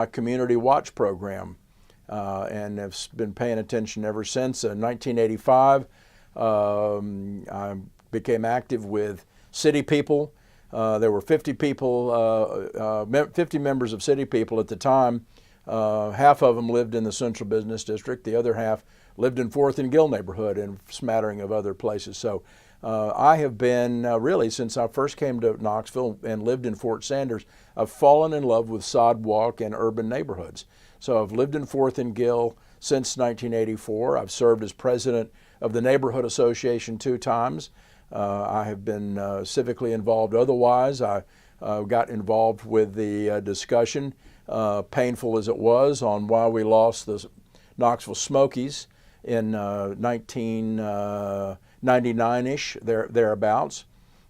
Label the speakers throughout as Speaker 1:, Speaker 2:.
Speaker 1: my community watch program and have been paying attention ever since. In 1985, I became active with City People. There were 50 people, 50 members of City People at the time. Half of them lived in the Central Business District. The other half lived in 4th and Gill neighborhood and a smattering of other places. So I have been, really, since I first came to Knoxville and lived in Fort Sanders, I've fallen in love with sidewalk and urban neighborhoods. So I've lived in 4th and Gill since 1984. I've served as president of the Neighborhood Association 2 times. I have been civically involved otherwise. I got involved with the discussion, painful as it was, on why we lost the Knoxville Smokies in 1999-ish, thereabouts.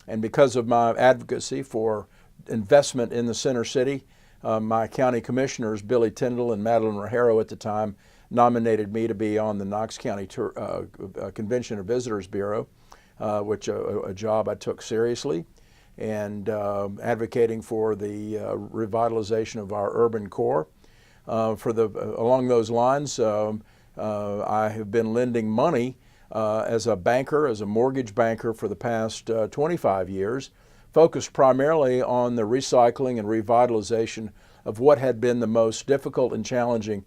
Speaker 1: And because of my advocacy for investment in the center city, my county commissioners, Billy Tyndall and Madeline Rogero at the time, nominated me to be on the Knox County Convention and Visitors Bureau, which a job I took seriously, and advocating for the revitalization of our urban core. Along those lines, I have been lending money as a banker, as a mortgage banker for the past 25 years, focused primarily on the recycling and revitalization of what had been the most difficult and challenging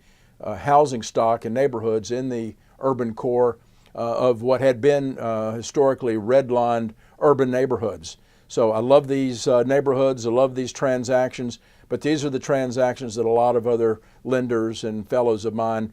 Speaker 1: housing stock and neighborhoods in the urban core of what had been historically redlined urban neighborhoods. So I love these neighborhoods, I love these transactions, but these are the transactions that a lot of other lenders and fellows of mine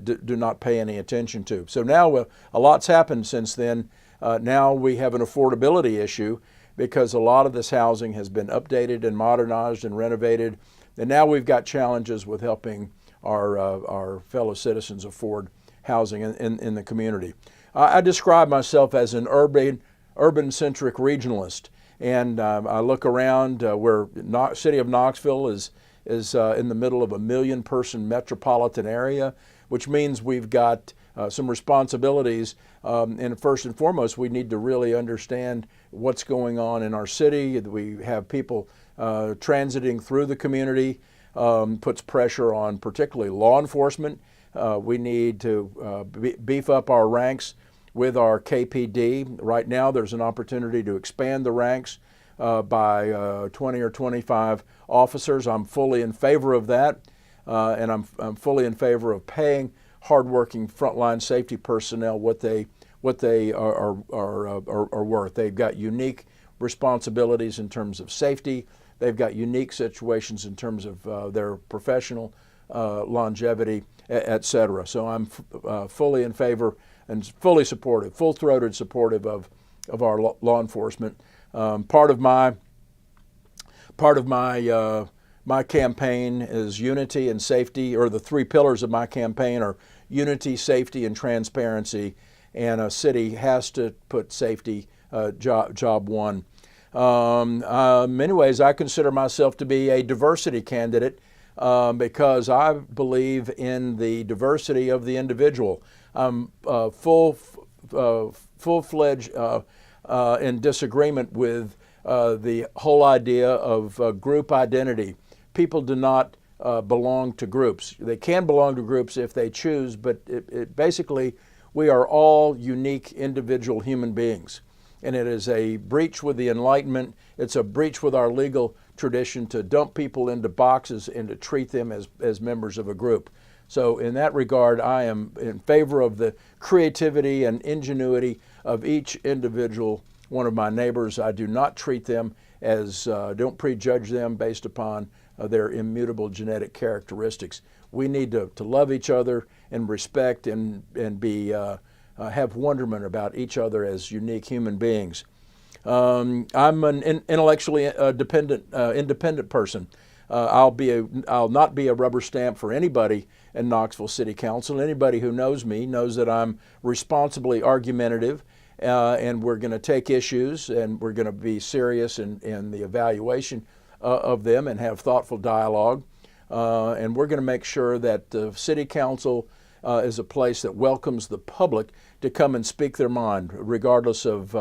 Speaker 1: do not pay any attention to. So now a lot's happened since then. Now we have an affordability issue because a lot of this housing has been updated and modernized and renovated, and now we've got challenges with helping our fellow citizens afford housing in the community. I describe myself as an urban-centric regionalist, and I look around where city of Knoxville is in the middle of a 1 million-person metropolitan area, which means we've got some responsibilities, and first and foremost, we need to really understand what's going on in our city. We have people transiting through the community, puts pressure on particularly law enforcement. We need to beef up our ranks with our KPD. Right now there's an opportunity to expand the ranks by 20 or 25 officers. I'm fully in favor of that, and I'm fully in favor of paying hardworking frontline safety personnel what they are worth. They've got unique responsibilities in terms of safety. They've got unique situations in terms of their professional longevity, et cetera. So I'm fully in favor and fully supportive, full-throated supportive of our law enforcement. Part of my campaign is unity and safety, or the 3 pillars of my campaign are unity, safety, and transparency. And a city has to put safety job one. In many ways, I consider myself to be a diversity candidate because I believe in the diversity of the individual. I'm full-fledged in disagreement with the whole idea of group identity. People do not belong to groups. They can belong to groups if they choose, but basically we are all unique individual human beings. And it is a breach with the Enlightenment. It's a breach with our legal tradition to dump people into boxes and to treat them as members of a group. So in that regard, I am in favor of the creativity and ingenuity of each individual one of my neighbors. I do not treat them as, don't prejudge them based upon their immutable genetic characteristics. We need to love each other and respect and be have wonderment about each other as unique human beings. I'm an intellectually independent person. I'll not be a rubber stamp for anybody in Knoxville City Council. Anybody who knows me knows that I'm responsibly argumentative, and we're going to take issues and we're going to be serious in the evaluation of them and have thoughtful dialogue. And we're going to make sure that the City Council is a place that welcomes the public to come and speak their mind, regardless of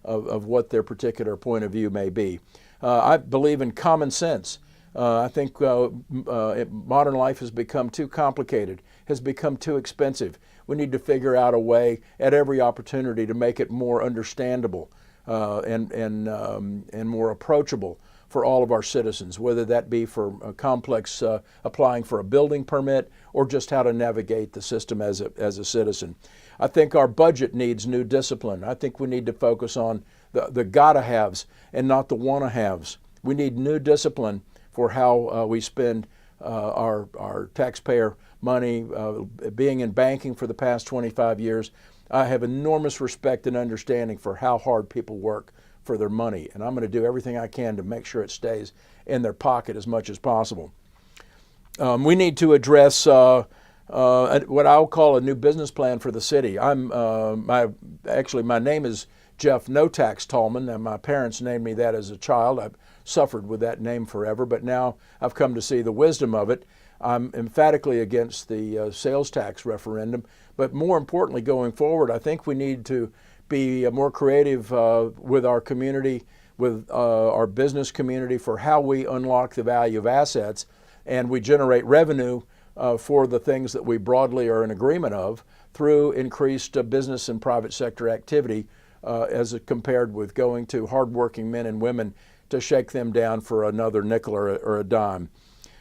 Speaker 1: what their particular point of view may be. I believe in common sense. I think modern life has become too complicated, has become too expensive. We need to figure out a way at every opportunity to make it more understandable and more approachable for all of our citizens, whether that be for a complex applying for a building permit or just how to navigate the system as a citizen. I think our budget needs new discipline. I think we need to focus on the gotta-haves and not the wanna-haves. We need new discipline for how we spend our taxpayer money. Being in banking for the past 25 years, I have enormous respect and understanding for how hard people work for their money, and I'm going to do everything I can to make sure it stays in their pocket as much as possible. We need to address what I'll call a new business plan for the city. My name is Jeff No Tax Tallman, and my parents named me that as a child. I've suffered with that name forever, but now I've come to see the wisdom of it. I'm emphatically against the sales tax referendum, but more importantly, going forward, I think we need to be more creative with our community, with our business community, for how we unlock the value of assets and we generate revenue for the things that we broadly are in agreement of through increased business and private sector activity as compared with going to hardworking men and women to shake them down for another nickel or a dime.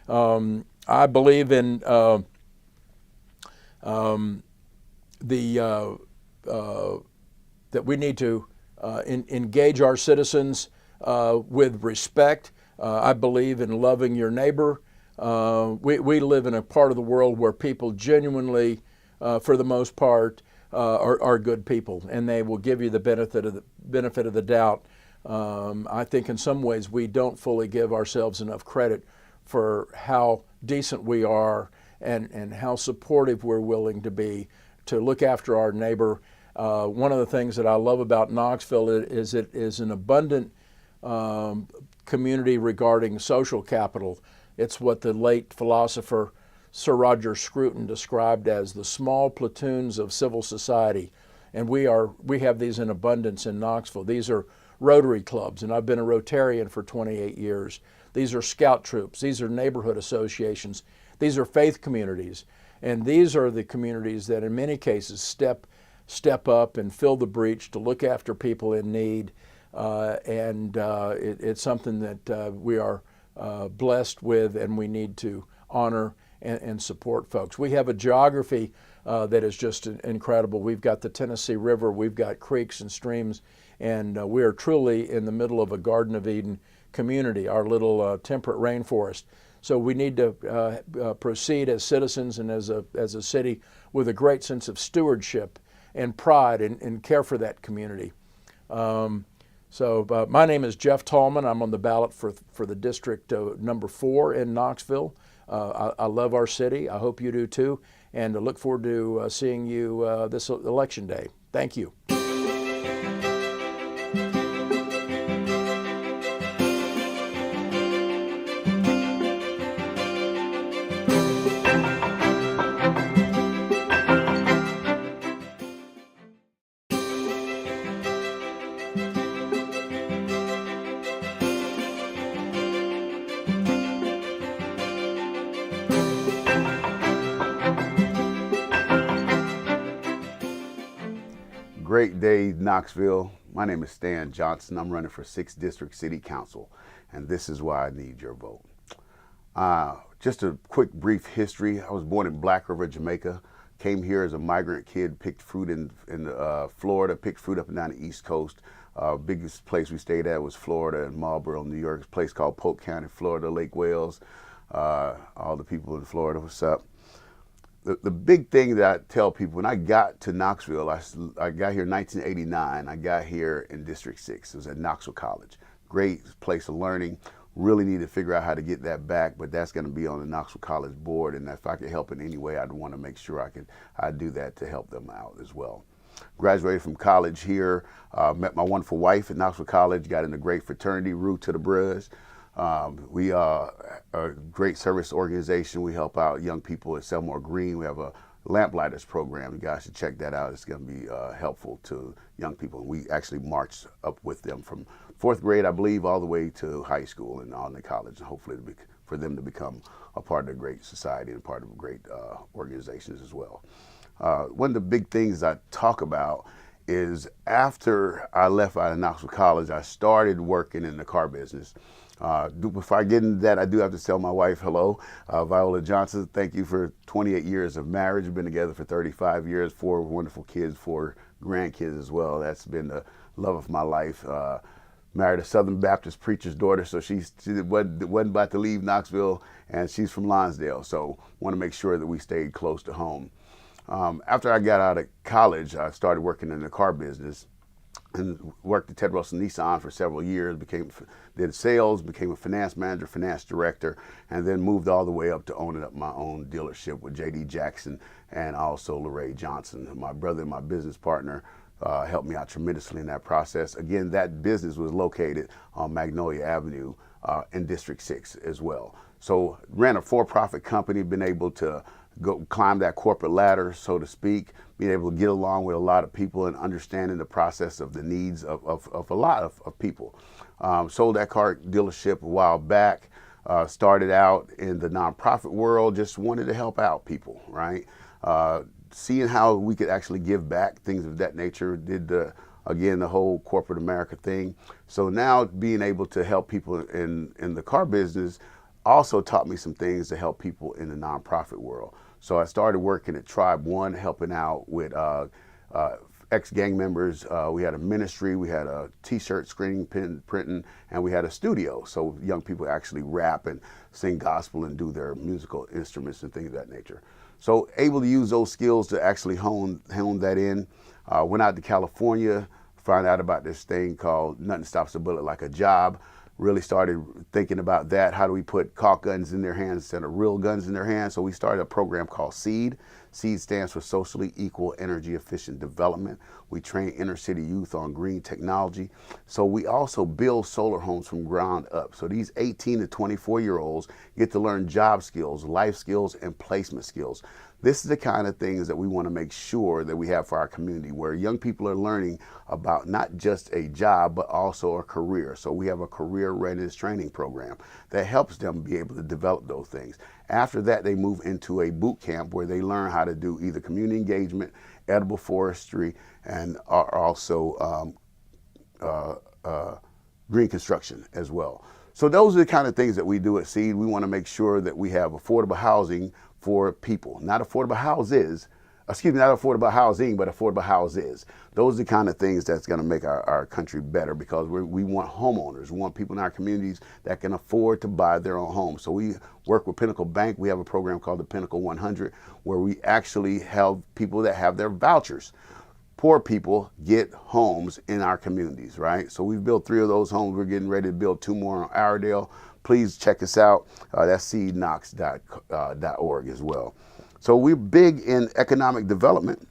Speaker 1: I believe in that we need to engage our citizens with respect. I believe in loving your neighbor. We live in a part of the world where people genuinely, for the most part, are good people, and they will give you the benefit of the doubt. I think in some ways we don't fully give ourselves enough credit for how decent we are and how supportive we're willing to be to look after our neighbor. One of the things that I love about Knoxville is it is an abundant community regarding social capital. It's what the late philosopher Sir Roger Scruton described as the small platoons of civil society. And we have these in abundance in Knoxville. These are Rotary clubs, and I've been a Rotarian for 28 years. These are scout troops. These are neighborhood associations. These are faith communities. And these are the communities that in many cases step up and fill the breach to look after people in need. It's something that we are blessed with, and we need to honor and support folks. We have a geography that is just incredible. We've got the Tennessee River, we've got creeks and streams, and we are truly in the middle of a Garden of Eden community, our little temperate rainforest. So we need to proceed as citizens and as a city with a great sense of stewardship and pride and care for that community. My name is Jeff Tallman. I'm on the ballot for the district number 4 in Knoxville. I love our city. I hope you do too, and I look forward to seeing you this election day. Thank you.
Speaker 2: Great day, Knoxville. My name is Stan Johnson. I'm running for 6th District City Council, and this is why I need your vote. Just a quick brief history. I was born in Black River, Jamaica. Came here as a migrant kid, picked fruit in Florida, picked fruit up and down the East Coast. Biggest place we stayed at was Florida and Marlboro, New York. A place called Polk County, Florida, Lake Wales. All the people in Florida, what's up? The big thing that I tell people, when I got to Knoxville, I got here in 1989. I got here in District 6. It was at Knoxville College. Great place of learning. Really need to figure out how to get that back, but that's going to be on the Knoxville College board. And if I could help in any way, I'd want to make sure I'd do that to help them out as well. Graduated from college here, met my wonderful wife at Knoxville College, got in a great fraternity, Root to the Bruhs. We are a great service organization. We help out young people at Selmore Green. We have a Lamplighters program. You guys should check that out. It's going to be helpful to young people. We actually march up with them from 4th grade, I believe, all the way to high school and on to college. And hopefully it'll be for them to become a part of a great society and part of great organizations as well. One of the big things I talk about is after I left out of Knoxville College, I started working in the car business. Before I get into that, I do have to tell my wife hello, Viola Johnson. Thank you for 28 years of marriage. We've been together for 35 years, 4 wonderful kids, 4 grandkids as well. That's been the love of my life. Married a Southern Baptist preacher's daughter, so she wasn't about to leave Knoxville, and she's from Lonsdale, so want to make sure that we stayed close to home. After I got out of college, I started working in the car business and worked at Ted Russell Nissan for several years, did sales, became a finance manager, finance director, and then moved all the way up to owning up my own dealership with J.D. Jackson and also LeRae Johnson. My brother and my business partner helped me out tremendously in that process. Again, that business was located on Magnolia Avenue in District 6 as well. So ran a for-profit company, been able to climb that corporate ladder, so to speak, being able to get along with a lot of people and understanding the process of the needs of a lot of people. Sold that car dealership a while back, started out in the nonprofit world, just wanted to help out people, right? Seeing how we could actually give back, things of that nature, did again, the whole corporate America thing. So now being able to help people in the car business also taught me some things to help people in the nonprofit world. So I started working at Tribe One, helping out with ex-gang members. We had a ministry, we had a t-shirt screening, printing, and we had a studio. So young people actually rap and sing gospel and do their musical instruments and things of that nature. So able to use those skills to actually hone that in. Went out to California, found out about this thing called Nothing Stops a Bullet Like a Job. Really started thinking about that. How do we put caulk guns in their hands instead of real guns in their hands? So we started a program called SEED. SEED stands for Socially Equal Energy Efficient Development. We train inner city youth on green technology. So we also build solar homes from ground up. So these 18 to 24-year-olds get to learn job skills, life skills, and placement skills. This is the kind of things that we want to make sure that we have for our community, where young people are learning about not just a job, but also a career. So we have a career readiness training program that helps them be able to develop those things. After that, they move into a boot camp where they learn how to do either community engagement, edible forestry, and are also green construction as well. So those are the kind of things that we do at SEED. We want to make sure that we have affordable housing for people, not affordable houses, not affordable housing, but affordable houses. Those are the kind of things that's going to make our country better, because we want homeowners. We want people in our communities that can afford to buy their own homes. So we work with Pinnacle Bank. We have a program called the Pinnacle 100, where we actually help people that have their vouchers. Poor people get homes in our communities, right? So we've built 3 of those homes. We're getting ready to build 2 more on Iredale. Please check us out. That's seedknox.org as well. So we're big in economic development,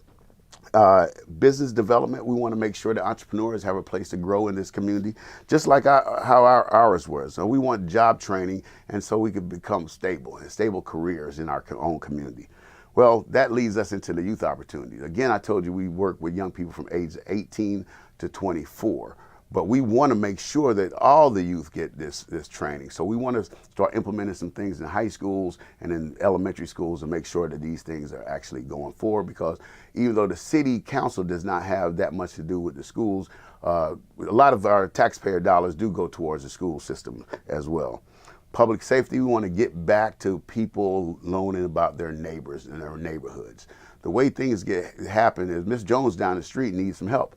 Speaker 2: business development. We want to make sure that entrepreneurs have a place to grow in this community, just like how ours was. So we want job training, and so we can become stable careers in our own community. Well, that leads us into the youth opportunities. Again, I told you we work with young people from age 18 to 24. But we want to make sure that all the youth get this training. So we want to start implementing some things in high schools and in elementary schools to make sure that these things are actually going forward, because even though the city council does not have that much to do with the schools, a lot of our taxpayer dollars do go towards the school system as well. Public safety, we want to get back to people learning about their neighbors and their neighborhoods. The way things happen is Miss Jones down the street needs some help.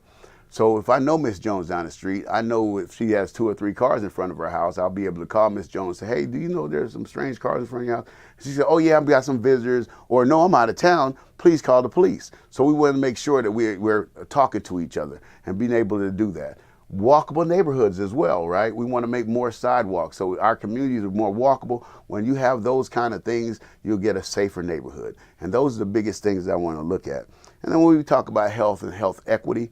Speaker 2: So if I know Miss Jones down the street, I know if she has 2 or 3 cars in front of her house, I'll be able to call Miss Jones and say, hey, do you know there's some strange cars in front of your house? She said, oh yeah, I've got some visitors, or no, I'm out of town, please call the police. So we want to make sure that we're talking to each other and being able to do that. Walkable neighborhoods as well, right? We want to make more sidewalks so our communities are more walkable. When you have those kind of things, you'll get a safer neighborhood. And those are the biggest things that I want to look at. And then when we talk about health and health equity,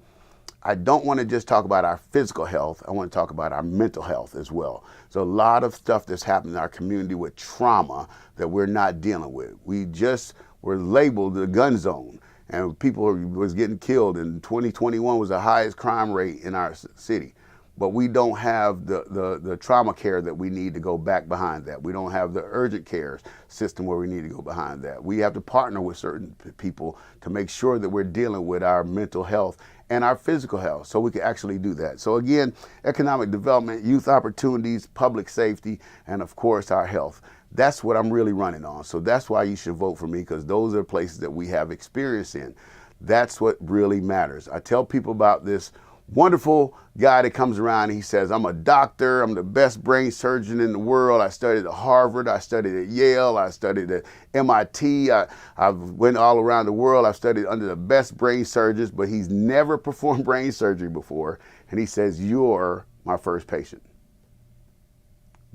Speaker 2: I don't want to just talk about our physical health. I want to talk about our mental health as well. So a lot of stuff that's happening in our community with trauma that we're not dealing with. We just were labeled the gun zone, and people was getting killed, and 2021 was the highest crime rate in our city. but we don't have the trauma care that we need to go back behind that. We don't have the urgent care system where we need to go behind that. We have to partner with certain people to make sure that we're dealing with our mental health and our physical health so we can actually do that. So again, economic development, youth opportunities, public safety, and of course our health. That's what I'm really running on. So that's why you should vote for me, because those are places that we have experience in. That's what really matters. I tell people about this wonderful guy that comes around and he says, I'm a doctor, I'm the best brain surgeon in the world. I studied at Harvard, I studied at Yale, I studied at MIT, I went all around the world, I've studied under the best brain surgeons, but he's never performed brain surgery before. And he says, you're my first patient.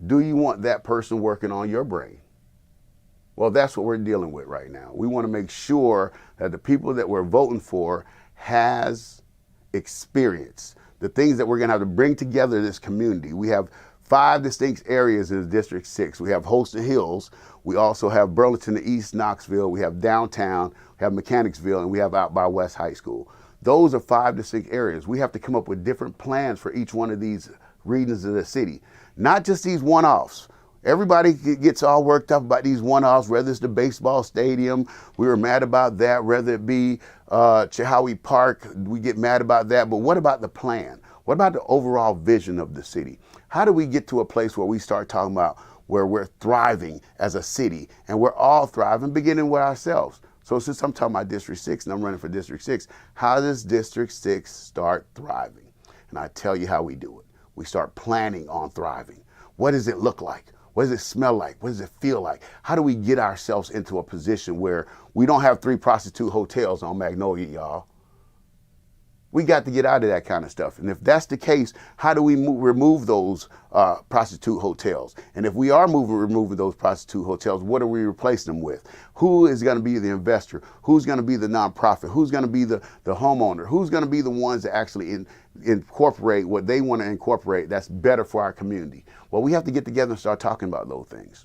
Speaker 2: Do you want that person working on your brain? Well, that's what we're dealing with right now. We want to make sure that the people that we're voting for has experience, the things that we're going to have to bring together this community. We have 5 distinct areas in District 6. We have Holston Hills. We also have Burlington East, Knoxville. We have downtown, we have Mechanicsville, and we have out by West High School. Those are 5 distinct areas. We have to come up with different plans for each one of these regions of the city, not just these one-offs. Everybody gets all worked up about these one-offs, whether it's the baseball stadium, we were mad about that, whether it be Chehaui Park, we get mad about that. But what about the plan? What about the overall vision of the city? How do we get to a place where we start talking about where we're thriving as a city and we're all thriving, beginning with ourselves? So since I'm talking about District 6 and I'm running for District 6, how does District 6 start thriving? And I tell you how we do it. We start planning on thriving. What does it look like? What does it smell like? What does it feel like? How do we get ourselves into a position where we don't have 3 prostitute hotels on Magnolia, y'all? We got to get out of that kind of stuff. And if that's the case, how do we remove those prostitute hotels? And if we are removing those prostitute hotels, what are we replacing them with? Who is going to be the investor? Who's going to be the nonprofit? Who's going to be the homeowner? Who's going to be the ones that actually incorporate what they want to incorporate that's better for our community? Well, we have to get together and start talking about those things.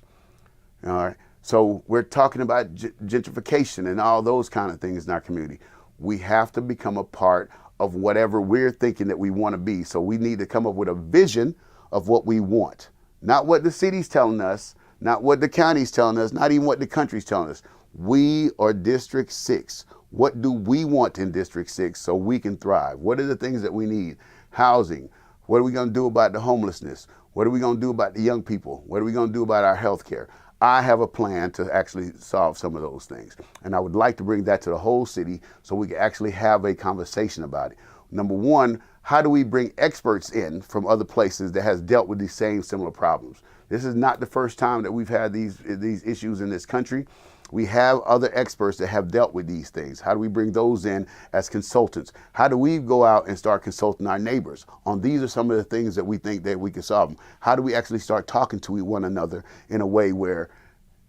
Speaker 2: All right. So we're talking about gentrification and all those kind of things in our community. We have to become a part of whatever we're thinking that we want to be. So we need to come up with a vision of what we want. Not what the city's telling us, not what the county's telling us, not even what the country's telling us. We are District 6. What do we want in District 6 so we can thrive? What are the things that we need? Housing. What are we going to do about the homelessness? What are we going to do about the young people? What are we going to do about our health care? I have a plan to actually solve some of those things. And I would like to bring that to the whole city so we can actually have a conversation about it. Number one, how do we bring experts in from other places that has dealt with these same similar problems? This is not the first time that we've had these issues in this country. We have other experts that have dealt with these things. How do we bring those in as consultants? How do we go out and start consulting our neighbors on these are some of the things that we think that we can solve them? How do we actually start talking to one another in a way where,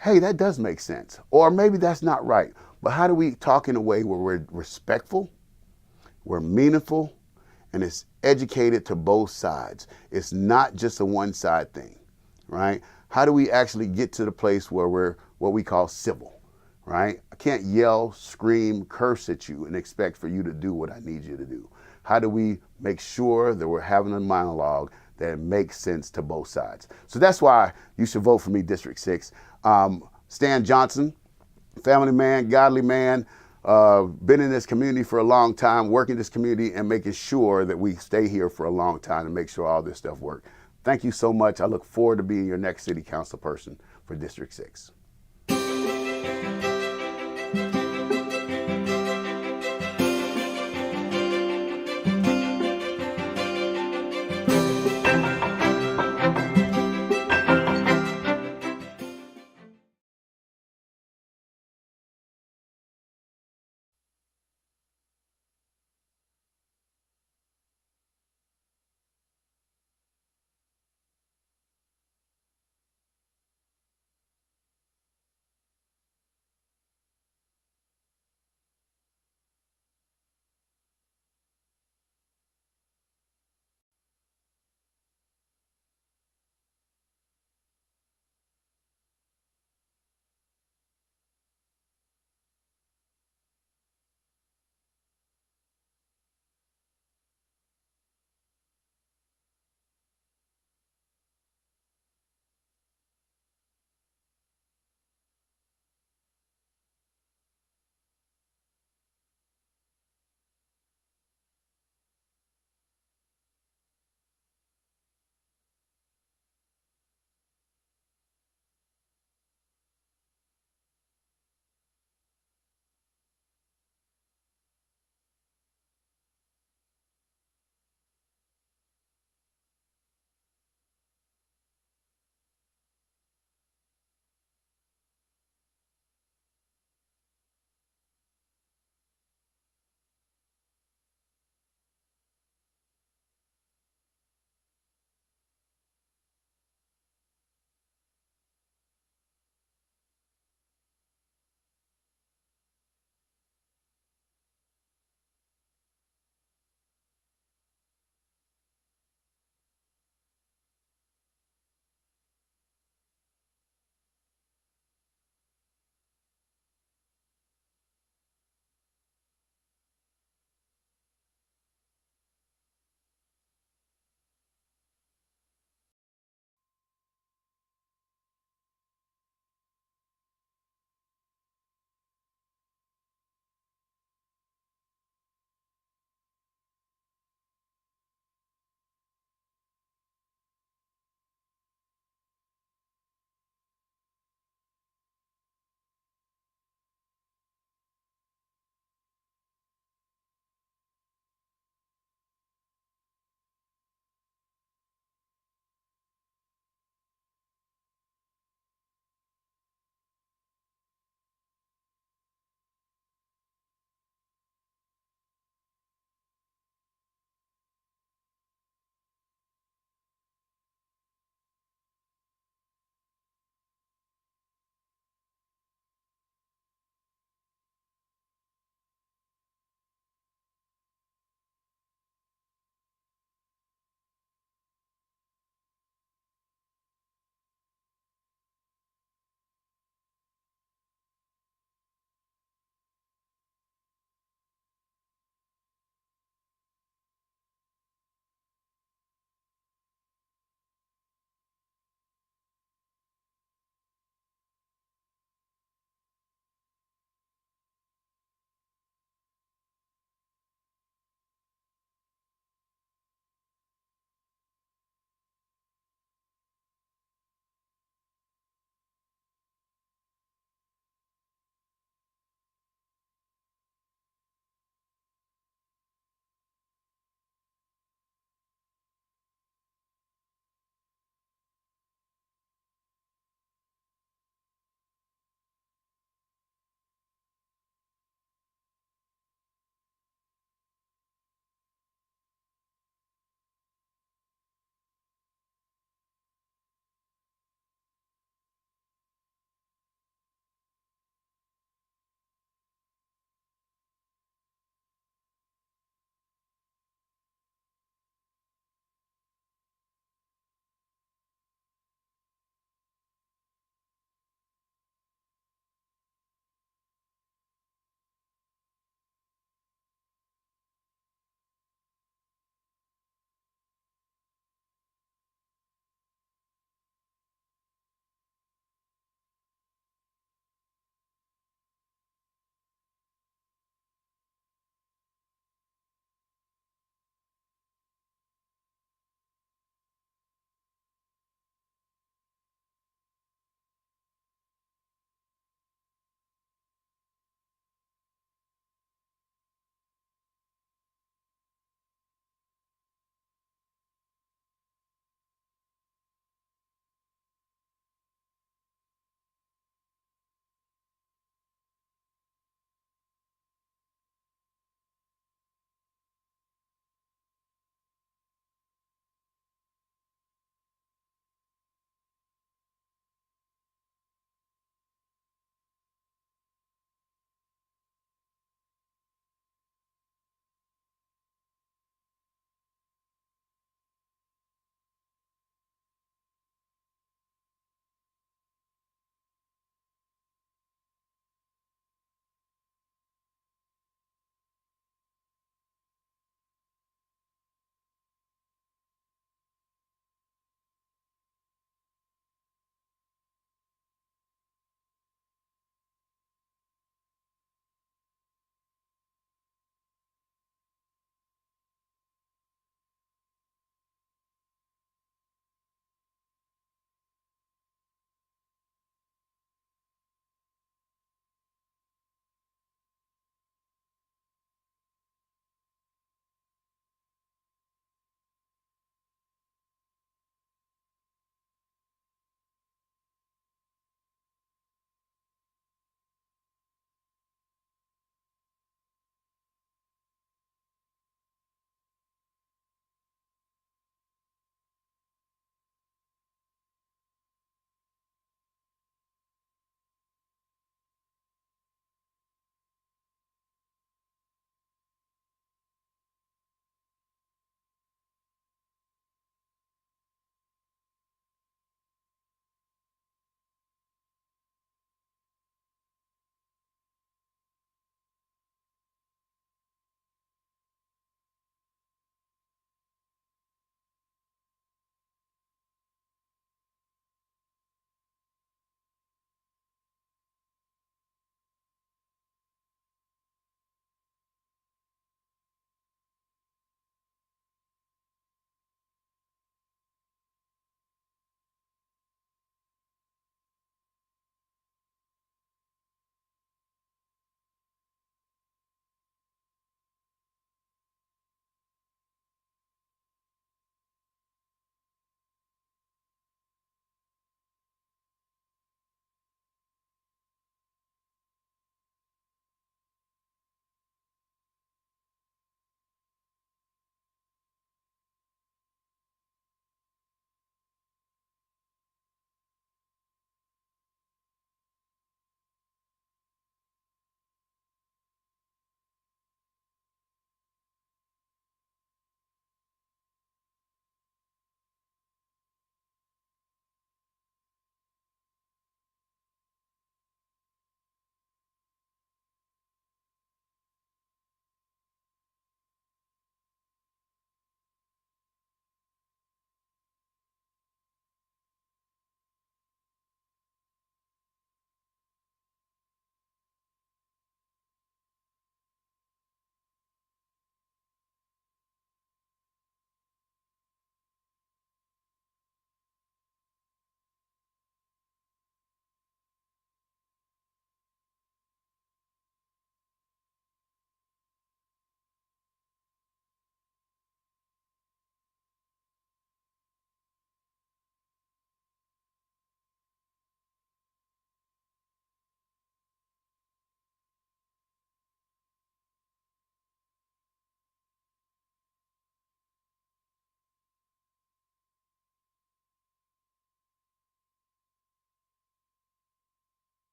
Speaker 2: hey, that does make sense, or maybe that's not right. But how do we talk in a way where we're respectful, we're meaningful, and it's educated to both sides? It's not just a one-side thing, right? How do we actually get to the place where we're what we call civil, right? I can't yell, scream, curse at you and expect for you to do what I need you to do. How do we make sure that we're having a monologue that makes sense to both sides? So that's why you should vote for me, District 6. Stan Johnson, family man, godly man, been in this community for a long time, working this community and making sure that we stay here for a long time and make sure all this stuff works. Thank you so much. I look forward to being your next city council person for District 6.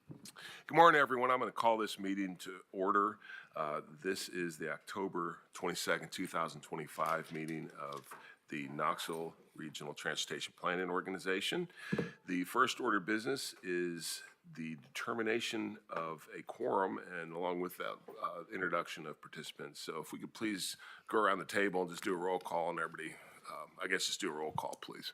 Speaker 3: Good morning, everyone. I'm going to call this meeting to order. This is the October 22nd, 2025 meeting of the Knoxville Regional Transportation Planning Organization. The first order of business is the determination of a quorum and along with that introduction of participants. So if we could please go around the table and just do a roll call and everybody, just do a roll call, please.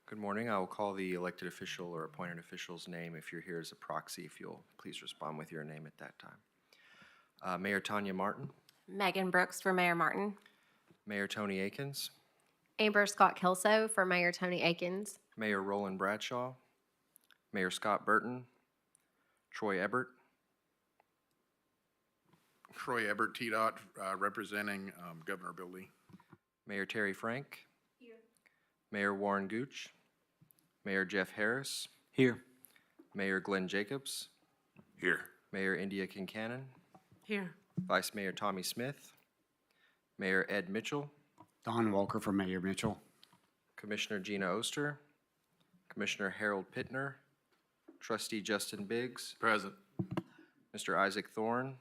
Speaker 4: Good morning. I will call the elected official or appointed official's name. If you're here as a proxy, if you'll please respond with your name at that time. Mayor Tanya Martin,
Speaker 5: Megan Brooks for Mayor Martin.
Speaker 4: Mayor Tony Akins,
Speaker 6: Amber Scott Kelso for Mayor Tony Akins.
Speaker 4: Mayor Roland Bradshaw, Mayor Scott Burton, Troy Ebert,
Speaker 7: Troy Ebert, TDOT, representing Governor Bill Lee.
Speaker 4: Mayor Terry Frank, Mayor Warren Gooch, Mayor Jeff Harris,
Speaker 8: Here.
Speaker 4: Mayor Glenn Jacobs,
Speaker 3: Here.
Speaker 4: Mayor India Kincannon,
Speaker 5: Here.
Speaker 4: Vice Mayor Tommy Smith, Mayor Ed Mitchell,
Speaker 8: Don Walker for Mayor Mitchell.
Speaker 4: Commissioner Gina Oster, Commissioner Harold Pittner, Trustee Justin Biggs,
Speaker 7: Present.
Speaker 4: Mr. Isaac Thorne,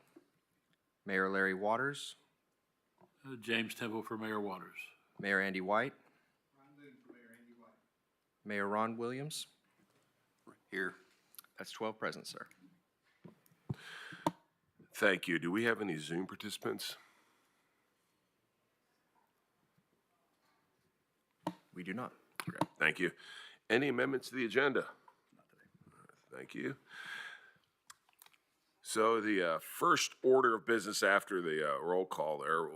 Speaker 4: Mayor Larry Waters,
Speaker 9: James Temple for Mayor Waters.
Speaker 4: Mayor Andy White, Mayor Ron Williams.
Speaker 7: Here.
Speaker 4: That's 12 present, sir.
Speaker 3: Thank you. Do we have any Zoom participants?
Speaker 4: We do not.
Speaker 3: Okay, thank you. Any amendments to the agenda? Thank you. So the first order of business after the roll call there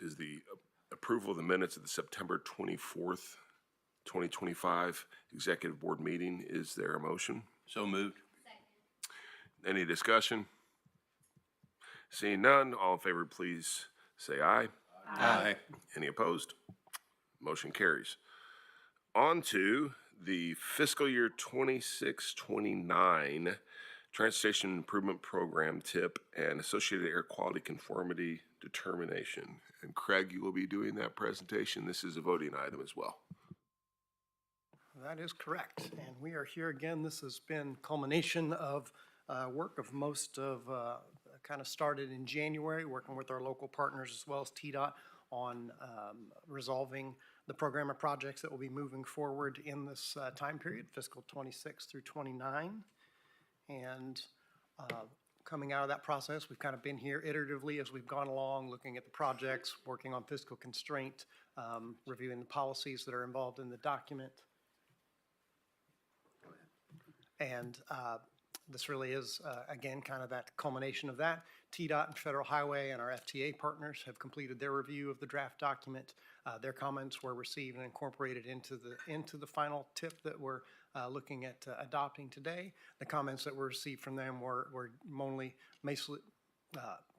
Speaker 3: is the approval of the minutes of the September 24th, 2025 Executive Board meeting. Is there a motion?
Speaker 7: So moved.
Speaker 3: Any discussion? Seeing none, all in favor, please say aye.
Speaker 7: Aye.
Speaker 3: Any opposed? Motion carries. On to the fiscal year 26-29 Transportation Improvement Program TIP and associated air quality conformity determination. And Craig, you will be doing that presentation. This is a voting item as well.
Speaker 10: That is correct. And we are here again. This has been culmination of work of most of, kind of started in January, working with our local partners as well as TDOT on resolving the program of projects that will be moving forward in this time period, fiscal 26 through 29. And coming out of that process, we've kind of been here iteratively as we've gone along, looking at the projects, working on fiscal constraint, reviewing the policies that are involved in the document. And this really is, again, kind of that culmination of that. TDOT and Federal Highway and our FTA partners have completed their review of the draft document. Their comments were received and incorporated into the final tip that we're looking at adopting today. The comments that were received from them were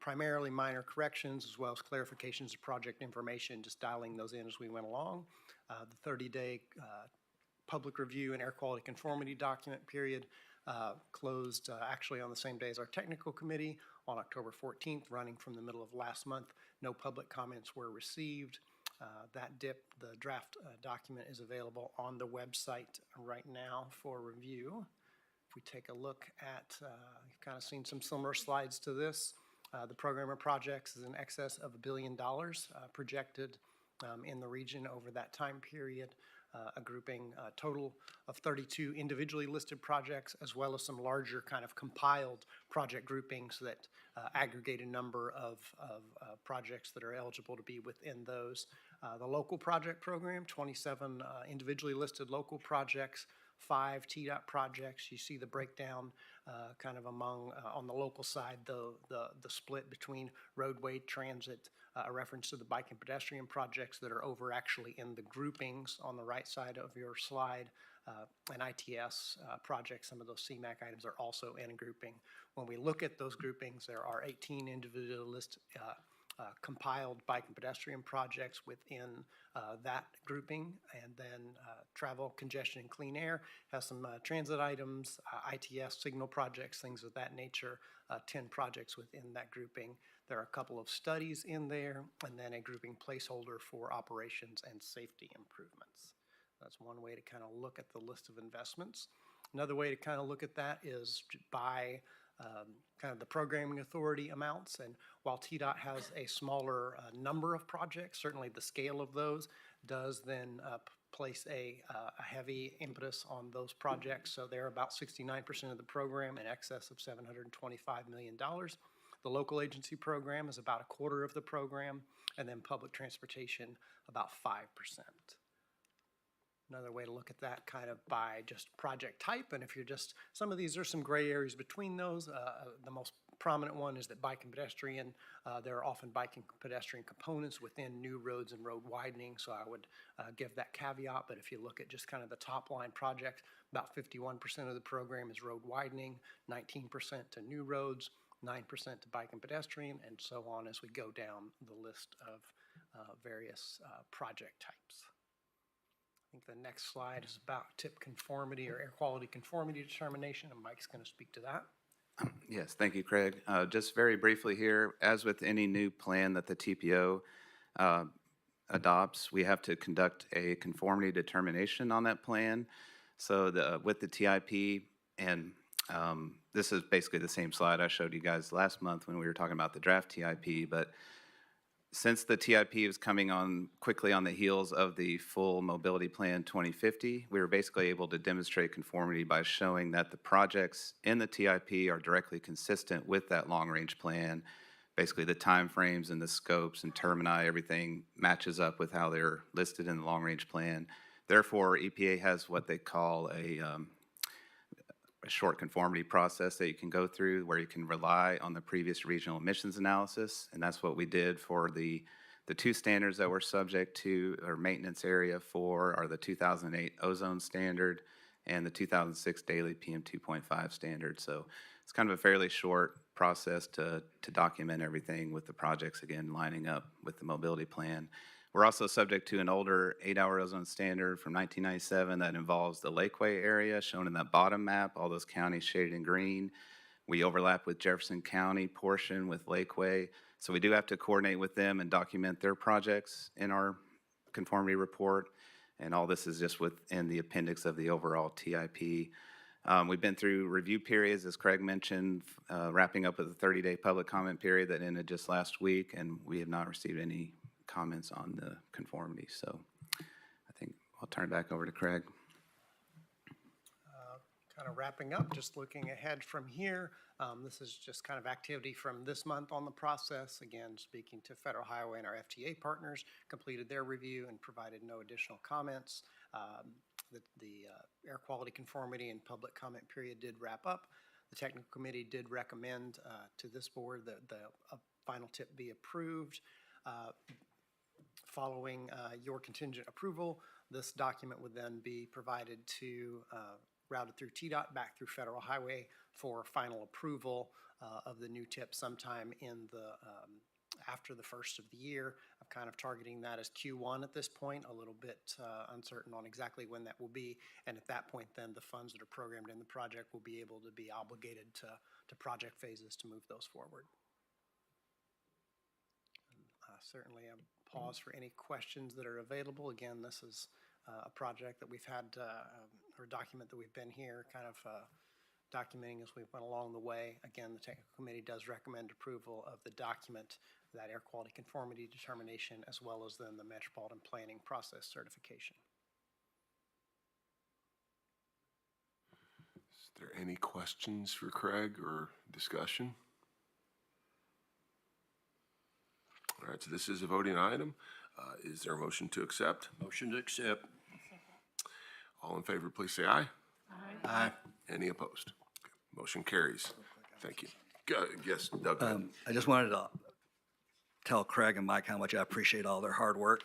Speaker 10: primarily minor corrections as well as clarifications of project information, just dialing those in as we went along. The 30-day public review and air quality conformity document period closed actually on the same day as our technical committee on October 14th, running from the middle of last month. No public comments were received. The draft document is available on the website right now for review. If we take a look at, you've kind of seen some similar slides to this. The program of projects is in excess of $1 billion projected in the region over that time period. A grouping total of 32 individually listed projects, as well as some larger kind of compiled project groupings that aggregate a number of projects that are eligible to be within those. The local project program, 27 individually listed local projects, 5 TDOT projects. You see the breakdown kind of among, on the local side, the split between roadway, transit, a reference to the bike and pedestrian projects that are over actually in the groupings on the right side of your slide, and ITS projects. Some of those CMAQ items are also in a grouping. When we look at those groupings, there are 18 individual list compiled bike and pedestrian projects within that grouping, and then travel, congestion, and clean air has some transit items, ITS signal projects, things of that nature, 10 projects within that grouping. There are a couple of studies in there, and then a grouping placeholder for operations and safety improvements. That's one way to kind of look at the list of investments. Another way to kind of look at that is by kind of the programming authority amounts. And while TDOT has a smaller number of projects, certainly the scale of those does then place a heavy impetus on those projects. So they're about 69% of the program, in excess of $725 million. The local agency program is about a quarter of the program, and then public transportation about 5%. Another way to look at that kind of by just project type, and if you're just, some of these are some gray areas between those. The most prominent one is that bike and pedestrian, there are often bike and pedestrian components within new roads and road widening, so I would give that caveat. But if you look at just kind of the top line project, about 51% of the program is road widening, 19% to new roads, 9% to bike and pedestrian, and so on as we go down the list of various project types. I think the next slide is about tip conformity or air quality conformity determination, and Mike's going to speak to that.
Speaker 11: Yes, thank you, Craig. Just very briefly here, as with any new plan that the TPO adopts, we have to conduct a conformity determination on that plan. So with the TIP, and this is basically the same slide I showed you guys last month when we were talking about the draft TIP, but since the TIP is coming on quickly on the heels of the full mobility plan 2050, we were basically able to demonstrate conformity by showing that the projects in the TIP are directly consistent with that long-range plan. Basically, the timeframes and the scopes and termini, everything matches up with how they're listed in the long-range plan. Therefore, EPA has what they call a short conformity process that you can go through where you can rely on the previous regional emissions analysis, and that's what we did for the two standards that we're subject to or maintenance area for are the 2008 ozone standard and the 2006 daily PM 2.5 standard. So it's kind of a fairly short process to document everything with the projects, again, lining up with the mobility plan. We're also subject to an older 8-hour ozone standard from 1997 that involves the Lakeway area shown in that bottom map, all those counties shaded in green. We overlap with Jefferson County portion with Lakeway. So we do have to coordinate with them and document their projects in our conformity report. And all this is just within the appendix of the overall TIP. We've been through review periods, as Craig mentioned, wrapping up with a 30-day public comment period that ended just last week, and we have not received any comments on the conformity. So I think I'll turn it back over to Craig.
Speaker 10: Kind of wrapping up, just looking ahead from here. This is just kind of activity from this month on the process. Again, speaking to Federal Highway and our FTA partners, completed their review and provided no additional comments. The air quality conformity and public comment period did wrap up. The technical committee did recommend to this board that the final tip be approved. Following your contingent approval, this document would then be provided to, routed through TDOT back through Federal Highway for final approval of the new tip sometime in the, after the first of the year. I'm kind of targeting that as Q1 at this point, a little bit uncertain on exactly when that will be. And at that point, then the funds that are programmed in the project will be able to be obligated to project phases to move those forward. Certainly pause for any questions that are available. Again, this is a project that we've had, or a document that we've been here kind of documenting as we went along the way. Again, the technical committee does recommend approval of the document, that air quality conformity determination, as well as then the metropolitan planning process certification.
Speaker 3: Is there any questions for Craig or discussion? All right, so this is a voting item. Is there a motion to accept?
Speaker 9: Motion to accept.
Speaker 3: All in favor, please say aye.
Speaker 9: Aye.
Speaker 3: Any opposed? Okay. Motion carries. Thank you. Yes, Doug.
Speaker 12: I just wanted to tell Craig and Mike how much I appreciate all their hard work.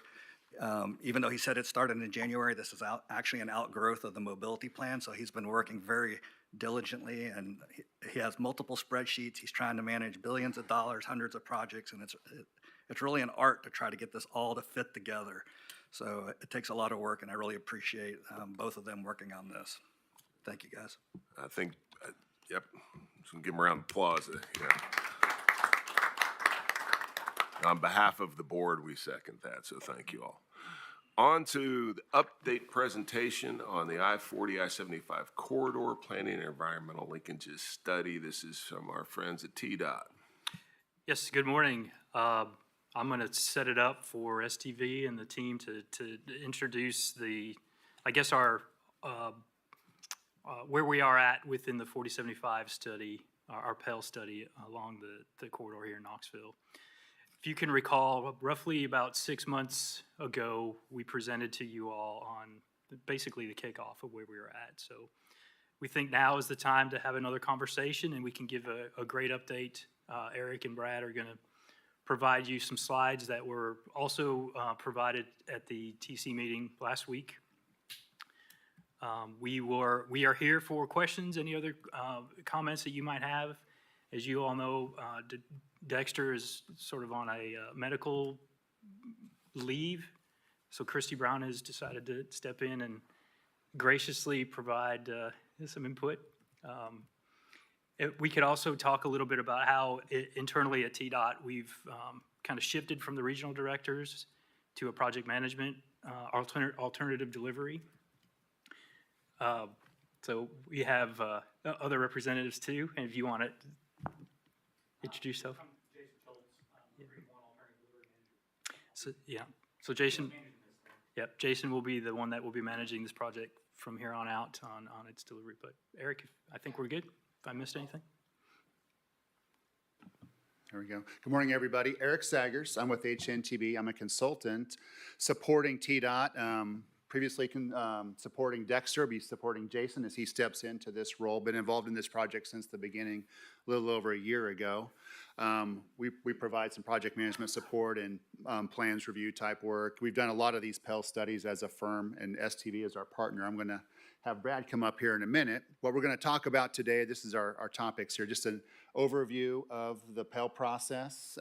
Speaker 12: Even though he said it started in January, this is actually an outgrowth of the mobility plan, so he's been working very diligently, and he has multiple spreadsheets. He's trying to manage billions of dollars, hundreds of projects, and it's really an art to try to get this all to fit together. So it takes a lot of work, and I really appreciate both of them working on this. Thank you, guys.
Speaker 3: I think, yep, just gonna give him a round of applause. Yeah. On behalf of the board, we second that, so thank you all. On to the update presentation on the I-40, I-75 corridor planning and environmental linkages study. This is from our friends at TDOT.
Speaker 13: Yes, good morning. I'm going to set it up for STV and the team to introduce I guess our, where we are at within the 4075 study, our Pell study along the corridor here in Knoxville. If you can recall, roughly about 6 months ago, we presented to you all on basically the kickoff of where we were at. So we think now is the time to have another conversation, and we can give a great update. Eric and Brad are going to provide you some slides that were also provided at the TC meeting last week. We are here for questions, any other comments that you might have. As you all know, Dexter is sort of on a medical leave, so Christy Brown has decided to step in and graciously provide some input. We could also talk a little bit about how internally at TDOT we've kind of shifted from the regional directors to a project management alternative delivery. So we have other representatives too, and if you want to introduce yourself. So Jason, Jason will be the one that will be managing this project from here on out on its delivery. But Eric, I think we're good. If I missed anything.
Speaker 14: There we go. Good morning, everybody. Eric Saggers. I'm with HNTB. I'm a consultant supporting TDOT. Previously supporting Dexter, be supporting Jason as he steps into this role. Been involved in this project since the beginning, a little over a year ago. We provide some project management support and plans review type work. We've done a lot of these Pell studies as a firm, and STV is our partner. I'm going to have Brad come up here in a minute. What we're going to talk about today, this is our topics here, just an overview of the Pell process.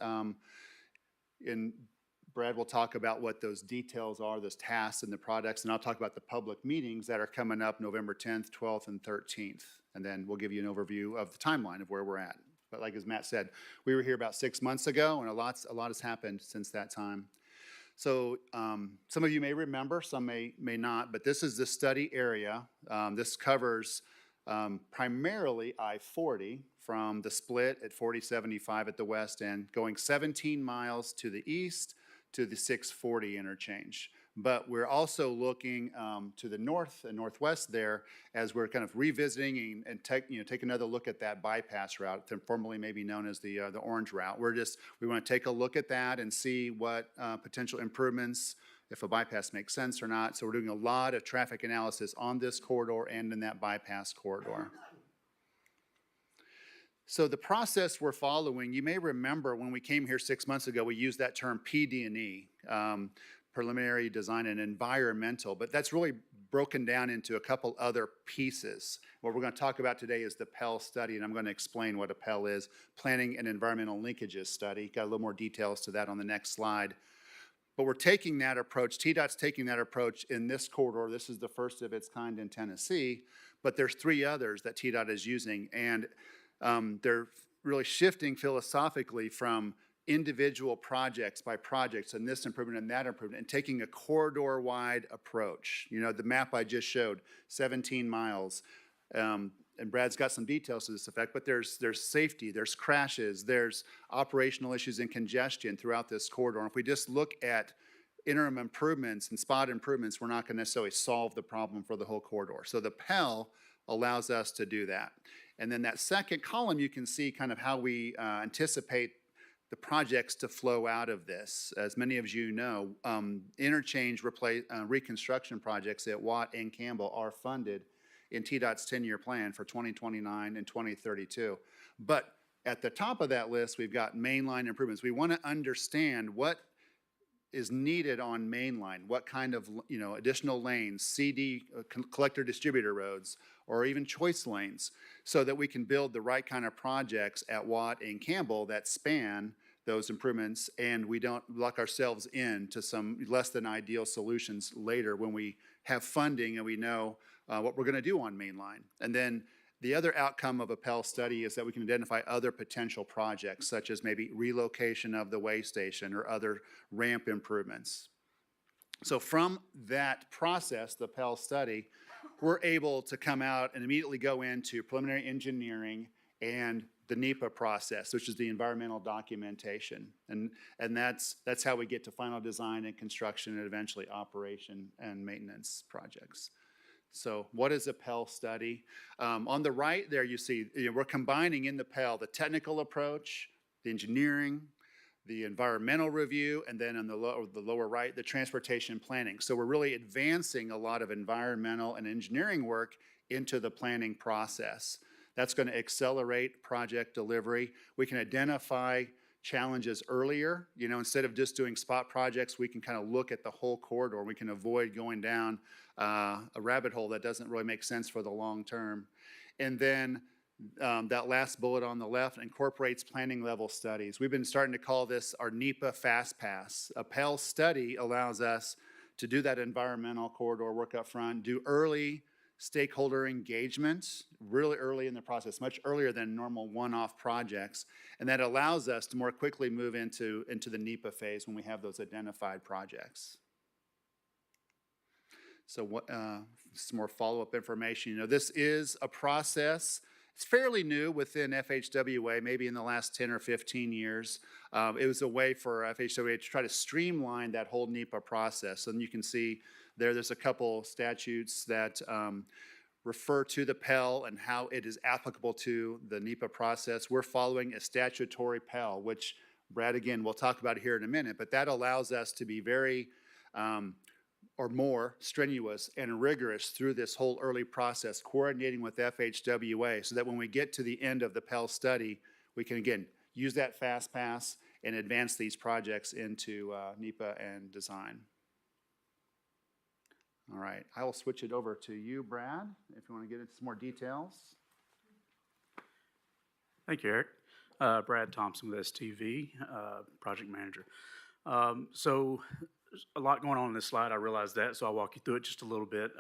Speaker 14: Brad will talk about what those details are, those tasks and the products, and I'll talk about the public meetings that are coming up November 10th, 12th, and 13th. And then we'll give you an overview of the timeline of where we're at. But like as Matt said, we were here about 6 months ago, and a lot has happened since that time. So some of you may remember, some may not, but this is the study area. This covers primarily I-40 from the split at 4075 at the west end, going 17 miles to the east to the 640 interchange. But we're also looking to the north and northwest there as we're kind of revisiting and take another look at that bypass route, formerly maybe known as the orange route. We want to take a look at that and see what potential improvements, if a bypass makes sense or not. So we're doing a lot of traffic analysis on this corridor and in that bypass corridor. So the process we're following, you may remember when we came here 6 months ago, we used that term PD&E, preliminary design and environmental, but that's really broken down into a couple other pieces. What we're going to talk about today is the Pell study, and I'm going to explain what a Pell is, Planning and Environmental Linkages Study. Got a little more details to that on the next slide. But we're taking that approach, TDOT's taking that approach in this corridor. This is the first of its kind in Tennessee, but there's 3 others that TDOT is using, and they're really shifting philosophically from individual projects by projects and this improvement and that improvement and taking a corridor-wide approach. You know, the map I just showed, 17 miles, and Brad's got some details to this effect, but there's safety, there's crashes, there's operational issues and congestion throughout this corridor. And if we just look at interim improvements and spot improvements, we're not going to necessarily solve the problem for the whole corridor. So the Pell allows us to do that. And then that second column, you can see kind of how we anticipate the projects to flow out of this. As many of you know, interchange reconstruction projects at Watt and Campbell are funded in TDOT's 10-year plan for 2029 and 2032. But at the top of that list, we've got mainline improvements. We want to understand what is needed on mainline, what kind of additional lanes, CD, collector distributor roads, or even choice lanes, so that we can build the right kind of projects at Watt and Campbell that span those improvements, and we don't lock ourselves into some less than ideal solutions later when we have funding and we know what we're going to do on mainline. And then the other outcome of a Pell study is that we can identify other potential projects, such as maybe relocation of the way station or other ramp improvements. So from that process, the Pell study, we're able to come out and immediately go into preliminary engineering and the NEPA process, which is the environmental documentation. And that's how we get to final design and construction and eventually operation and maintenance projects. So what is a Pell study? On the right there, you see we're combining in the Pell the technical approach, the engineering, the environmental review, and then on the lower right, the transportation planning. So we're really advancing a lot of environmental and engineering work into the planning process. That's going to accelerate project delivery. We can identify challenges earlier. Instead of just doing spot projects, we can kind of look at the whole corridor. We can avoid going down a rabbit hole that doesn't really make sense for the long term. And then that last bullet on the left incorporates planning level studies. We've been starting to call this our NEPA Fast Pass. A Pell study allows us to do that environmental corridor work up front, do early stakeholder engagement really early in the process, much earlier than normal one-off projects. And that allows us to more quickly move into the NEPA phase when we have those identified projects. So some more follow-up information. This is a process. It's fairly new within FHWA, maybe in the last 10 or 15 years. It was a way for FHWA to try to streamline that whole NEPA process. And you can see there's a couple statutes that refer to the Pell and how it is applicable to the NEPA process. We're following a statutory Pell, which Brad, again, we'll talk about here in a minute, but that allows us to be very or more strenuous and rigorous through this whole early process, coordinating with FHWA so that when we get to the end of the Pell study, we can, again, use that fast pass and advance these projects into NEPA and design. All right, I will switch it over to you, Brad, if you want to get into some more details.
Speaker 15: Thank you, Eric. Brad Thompson with STV, project manager. So there's a lot going on in this slide, I realize that, so I'll walk you through it just a little bit.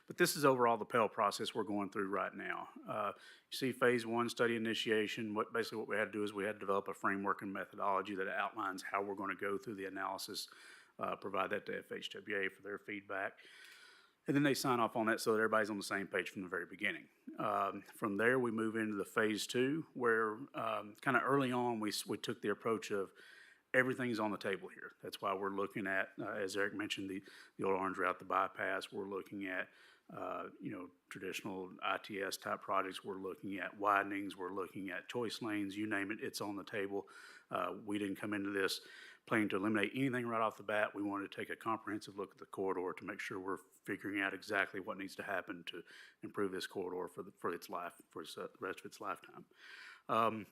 Speaker 15: But this is overall the Pell process we're going through right now. You see phase one, study initiation. Basically what we had to do is we had to develop a framework and methodology that outlines how we're going to go through the analysis, provide that to FHWA for their feedback. And then they sign off on that so that everybody's on the same page from the very beginning. From there, we move into the phase two, where kind of early on, we took the approach of everything's on the table here. That's why we're looking at, as Eric mentioned, the old orange route, the bypass. We're looking at, traditional ITS type projects. We're looking at widenings. We're looking at choice lanes. You name it, it's on the table. We didn't come into this planning to eliminate anything right off the bat. We wanted to take a comprehensive look at the corridor to make sure we're figuring out exactly what needs to happen to improve this corridor for its life, for the rest of its lifetime.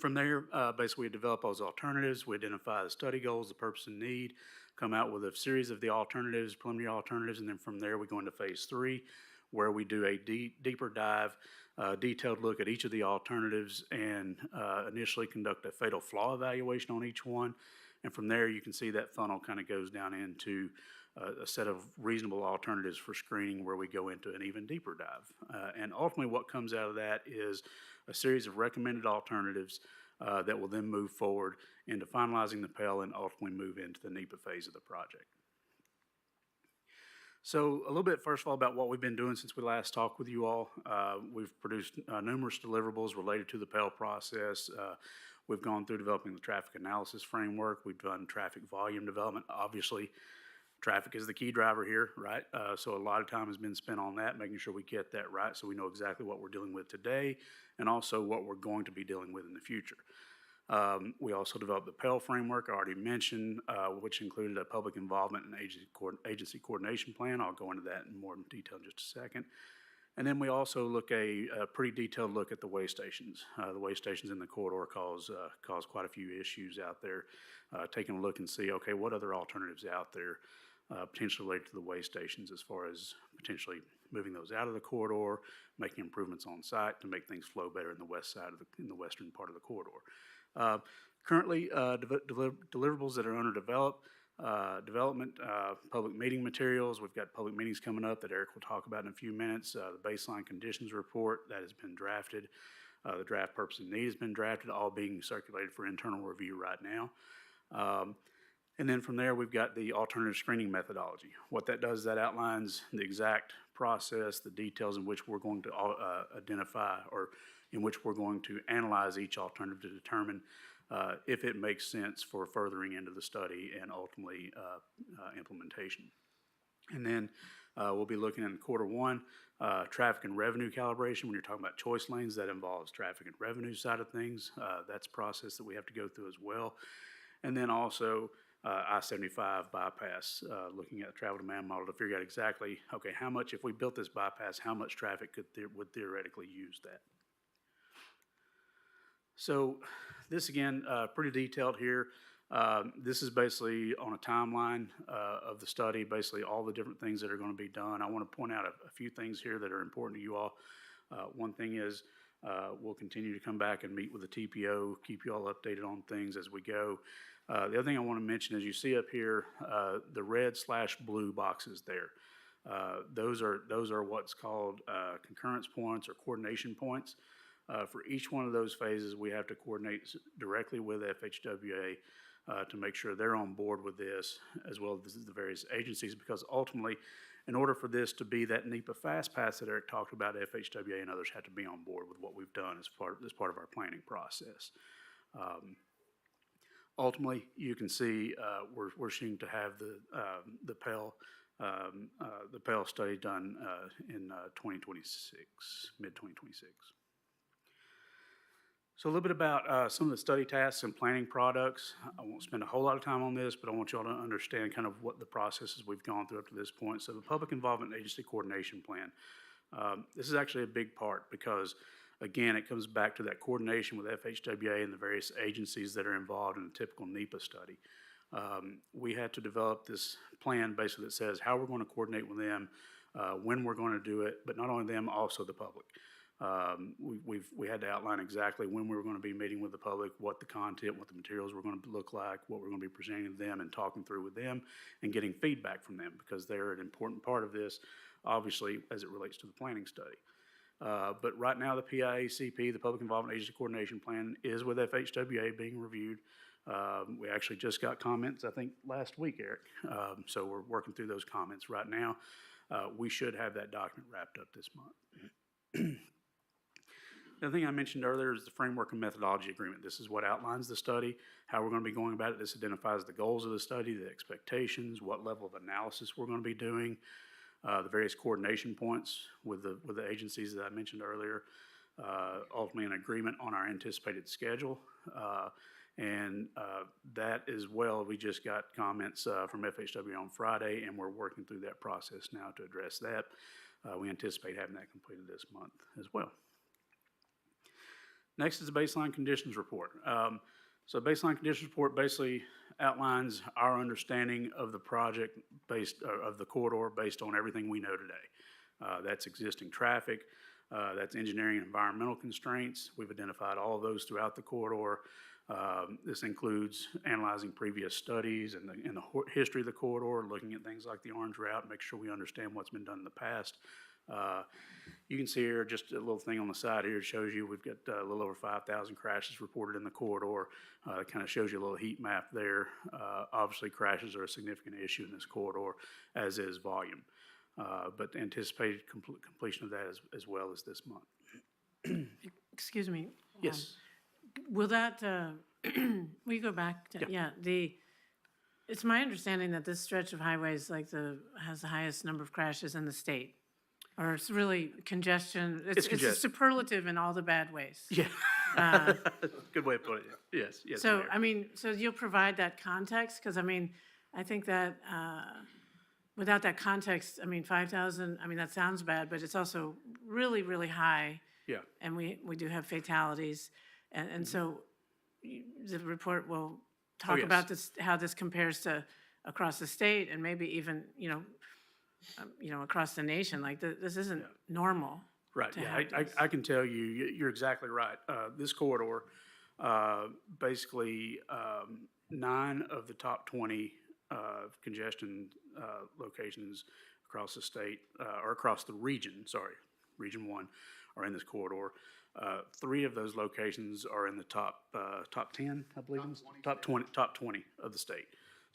Speaker 15: From there, basically we develop those alternatives, we identify the study goals, the purpose and need, come out with a series of the alternatives, preliminary alternatives, and then from there we go into phase three, where we do a deeper dive, detailed look at each of the alternatives and initially conduct a fatal flaw evaluation on each one. And from there you can see that funnel kind of goes down into a set of reasonable alternatives for screening where we go into an even deeper dive. And ultimately what comes out of that is a series of recommended alternatives that will then move forward into finalizing the Pell and ultimately move into the NEPA phase of the project. So a little bit, first of all, about what we've been doing since we last talked with you all. We've produced numerous deliverables related to the Pell process. We've gone through developing the traffic analysis framework. We've done traffic volume development. Obviously, traffic is the key driver here, right? So a lot of time has been spent on that, making sure we get that right so we know exactly what we're dealing with today and also what we're going to be dealing with in the future. We also developed the Pell framework I already mentioned, which included a public involvement and agency coordination plan. I'll go into that in more detail in just a second. And then we also look a pretty detailed look at the way stations. The way stations in the corridor cause quite a few issues out there. Taking a look and see, okay, what other alternatives out there potentially related to the way stations as far as potentially moving those out of the corridor, making improvements on site to make things flow better in the west side of in the western part of the corridor. Currently, deliverables that are under development, public meeting materials. We've got public meetings coming up that Eric will talk about in a few minutes. The baseline conditions report that has been drafted. The draft purpose and need has been drafted, all being circulated for internal review right now. And then from there, we've got the alternative screening methodology. What that does is that outlines the exact process, the details in which we're going to identify, or in which we're going to analyze each alternative to determine if it makes sense for furthering into the study and ultimately implementation. And then we'll be looking in quarter one, traffic and revenue calibration. When you're talking about choice lanes, that involves traffic and revenue side of things. That's a process that we have to go through as well. And then also I-75 bypass, looking at the travel demand model to figure out exactly, okay, how much, if we built this bypass, how much traffic would theoretically use that? So this again, pretty detailed here. This is basically on a timeline of the study, basically all the different things that are going to be done. I want to point out a few things here that are important to you all. One thing is we'll continue to come back and meet with the TPO, keep you all updated on things as we go. The other thing I want to mention is you see up here the red/blue boxes there. Those are what's called concurrence points or coordination points. For each one of those phases, we have to coordinate directly with FHWA to make sure they're on board with this, as well as the various agencies, because ultimately, in order for this to be that NEPA fast pass that Eric talked about, FHWA and others have to be on board with what we've done as part of our planning process. Ultimately, you can see we're shooting to have the Pell study done in 2026, mid-2026. So a little bit about some of the study tasks and planning products. I won't spend a whole lot of time on this, but I want you all to understand kind of what the processes we've gone through up to this point. So the Public Involvement Agency Coordination Plan. This is actually a big part because, again, it comes back to that coordination with FHWA and the various agencies that are involved in a typical NEPA study. We had to develop this plan basically that says how we're going to coordinate with them, when we're going to do it, but not only them, also the public. We had to outline exactly when we were going to be meeting with the public, what the content, what the materials were going to look like, what we're going to be presenting to them and talking through with them and getting feedback from them because they're an important part of this, obviously, as it relates to the planning study. But right now, the PIACP, the Public Involvement Agency Coordination Plan, is with FHWA being reviewed. We actually just got comments, I think, last week, Eric. So we're working through those comments right now. We should have that document wrapped up this month. The other thing I mentioned earlier is the Framework and Methodology Agreement. This is what outlines the study, how we're going to be going about it. This identifies the goals of the study, the expectations, what level of analysis we're going to be doing, the various coordination points with the agencies that I mentioned earlier, ultimately an agreement on our anticipated schedule. And that as well, we just got comments from FHW on Friday, and we're working through that process now to address that. We anticipate having that completed this month as well. Next is the baseline conditions report. So baseline conditions report basically outlines our understanding of the project of the corridor based on everything we know today. That's existing traffic, that's engineering and environmental constraints. We've identified all of those throughout the corridor. This includes analyzing previous studies and the history of the corridor, looking at things like the Orange Route, make sure we understand what's been done in the past. You can see here just a little thing on the side here. It shows you we've got a little over 5,000 crashes reported in the corridor. It kind of shows you a little heat map there. Obviously, crashes are a significant issue in this corridor, as is volume. But the anticipated completion of that as well as this month.
Speaker 5: Excuse me.
Speaker 15: Yes.
Speaker 5: Will that, will you go back to, it's my understanding that this stretch of highways has the highest number of crashes in the state. Or it's really congestion. It's a superlative in all the bad ways.
Speaker 15: Yeah. Good way of putting it. Yes. Yes.
Speaker 5: So, I mean, so you'll provide that context? Because, I mean, I think that without that context, I mean, 5,000, I mean, that sounds bad, but it's also really, really high.
Speaker 15: Yeah.
Speaker 5: And we do have fatalities. And so the report will talk about this, how this compares to across the state and maybe even, across the nation. Like this isn't normal.
Speaker 15: Right. Yeah, I can tell you, you're exactly right. This corridor, basically 9 of the top 20 congestion locations across the state, or across the region, region 1, are in this corridor. 3 of those locations are in the top 10, I believe. Top 20 of the state.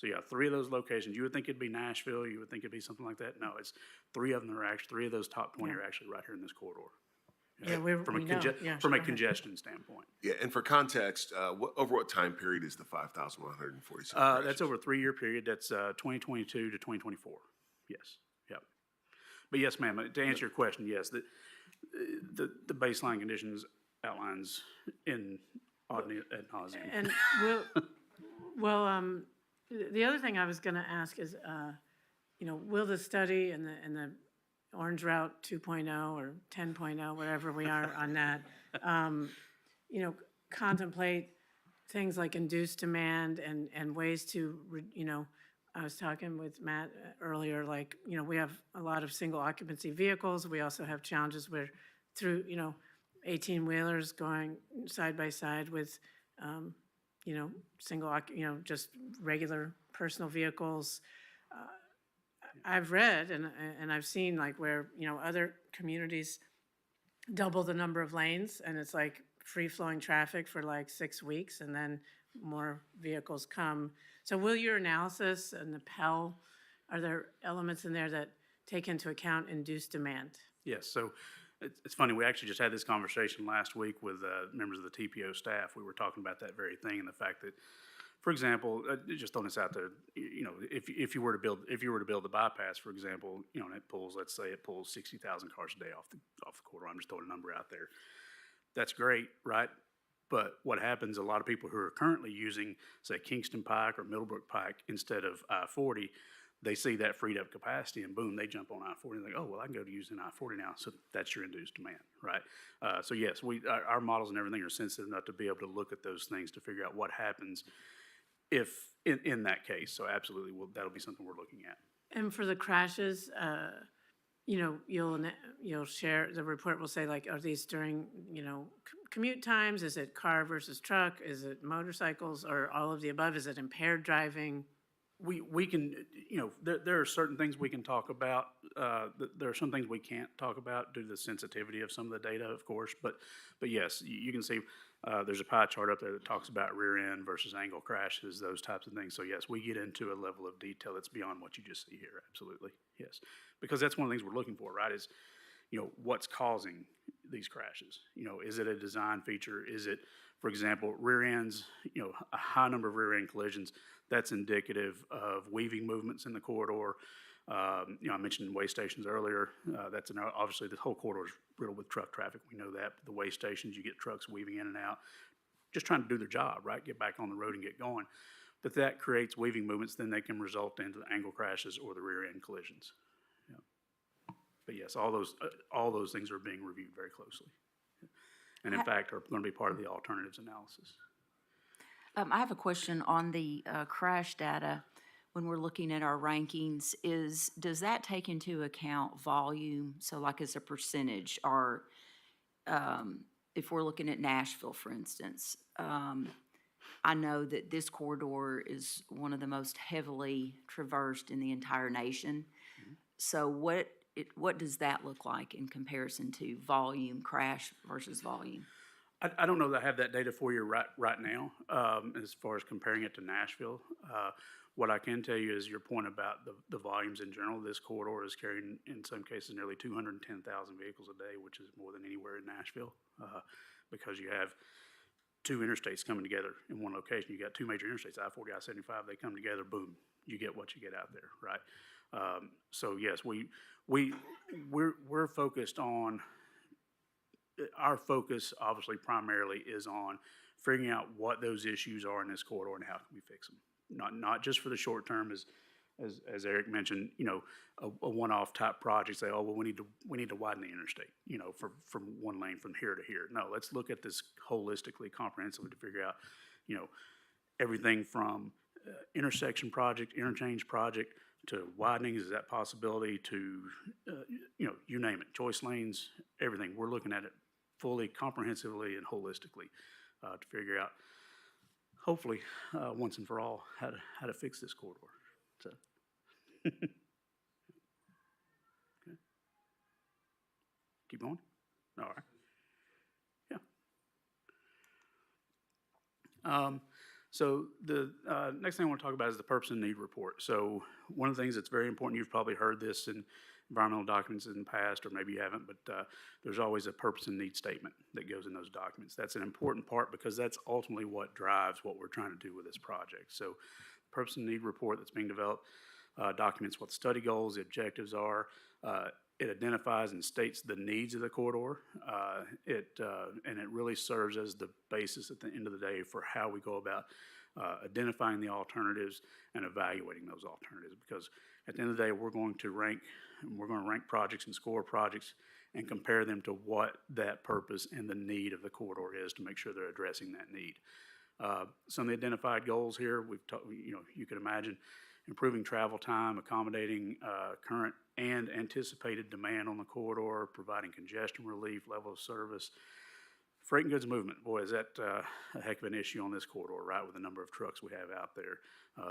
Speaker 15: So yeah, 3 of those locations, you would think it'd be Nashville, you would think it'd be something like that. No, it's 3 of them are actually, 3 of those top 20 are actually right here in this corridor.
Speaker 5: Yeah,
Speaker 15: From a
Speaker 5: we know. Yeah,
Speaker 15: from a
Speaker 5: go ahead.
Speaker 15: congestion standpoint.
Speaker 3: Yeah, and for context, over what time period is the 5,147?
Speaker 15: That's over a 3-year period. That's 2022 to 2024. Yes, yep. But yes, ma'am, to answer your question, yes, the baseline conditions outlines in ad nauseam.
Speaker 5: And the other thing I was gonna ask is, will the study and the Orange Route 2.0 or 10.0, wherever we are on that, contemplate things like induced demand and ways to, I was talking with Matt earlier, like, we have a lot of single occupancy vehicles. We also have challenges where through, 18-wheelers going side by side with, just regular personal vehicles. I've read and I've seen like where, other communities double the number of lanes and it's like free-flowing traffic for like 6 weeks and then more vehicles come. So will your analysis and the Pell, are there elements in there that take into account induced demand?
Speaker 15: Yes, so it's funny, we actually just had this conversation last week with members of the TPO staff. We were talking about that very thing and the fact that, for example, just throwing this out there, if you were to build the bypass, for example, and it pulls, let's say it pulls 60,000 cars a day off the corridor. I'm just throwing a number out there. That's great, right? But what happens, a lot of people who are currently using, say, Kingston Pike or Middlebrook Pike instead of I-40, they see that freed up capacity and boom, they jump on I-40 and they go, oh, well, I can go to using I-40 now. So that's your induced demand, right? So yes, our models and everything are sensitive enough to be able to look at those things to figure out what happens if in that case. So absolutely, that'll be something we're looking at.
Speaker 5: And for the crashes, you'll share, the report will say like, are these during, commute times? Is it car versus truck? Is it motorcycles or all of the above? Is it impaired driving?
Speaker 15: We can, there are certain things we can talk about. There are some things we can't talk about due to the sensitivity of some of the data, of course. But yes, you can see there's a pie chart up there that talks about rear end versus angle crashes, those types of things. So yes, we get into a level of detail that's beyond what you just see here. Absolutely, yes, because that's one of the things we're looking for, right? Is what's causing these crashes? Is it a design feature? Is it, for example, rear ends? A high number of rear end collisions. That's indicative of weaving movements in the corridor. I mentioned way stations earlier. Obviously the whole corridor is riddled with truck traffic. We know that. But the way stations, you get trucks weaving in and out, just trying to do their job, right? Get back on the road and get going. But that creates weaving movements, then they can result into the angle crashes or the rear end collisions. Yeah. But yes, all those things are being reviewed very closely. And in fact, are going to be part of the alternatives analysis.
Speaker 16: I have a question on the crash data. When we're looking at our rankings, does that take into account volume? So like as a percentage, or if we're looking at Nashville, for instance, I know that this corridor is one of the most heavily traversed in the entire nation. Mm-hmm. So what does that look like in comparison to volume, crash versus volume?
Speaker 15: I don't know that I have that data for you right now as far as comparing it to Nashville. What I can tell you is your point about the volumes in general. This corridor is carrying, in some cases, nearly 210,000 vehicles a day, which is more than anywhere in Nashville, because you have 2 interstates coming together in one location. You got 2 major interstates, I-40, I-75. They come together, boom, you get what you get out there, right? So yes, we're focused on. Our focus, obviously, primarily is on figuring out what those issues are in this corridor and how can we fix them. Not just for the short term, as Eric mentioned, a one-off type project. Say, oh well, we need to widen the interstate, from one lane from here to here. No, let's look at this holistically, comprehensively to figure out, everything from intersection project, interchange project to widenings. Is that possibility to, you name it, choice lanes, everything. We're looking at it fully, comprehensively, and holistically to figure out, hopefully, once and for all, how to fix this corridor. So, okay. Keep going. All right. Yeah. So the next thing I want to talk about is the purpose and need report. So one of the things that's very important, you've probably heard this in environmental documents in the past, or maybe you haven't, but there's always a purpose and need statement that goes in those documents. That's an important part because that's ultimately what drives what we're trying to do with this project. So the purpose and need report that's being developed documents what the study goals, the objectives are. It identifies and states the needs of the corridor. And it really serves as the basis at the end of the day for how we go about identifying the alternatives and evaluating those alternatives. Because at the end of the day, we're going to rank projects and score projects and compare them to what that purpose and the need of the corridor is to make sure they're addressing that need. Some of the identified goals here, you can imagine improving travel time, accommodating current and anticipated demand on the corridor, providing congestion relief, level of service. Freight and goods movement, boy, is that a heck of an issue on this corridor, right, with the number of trucks we have out there,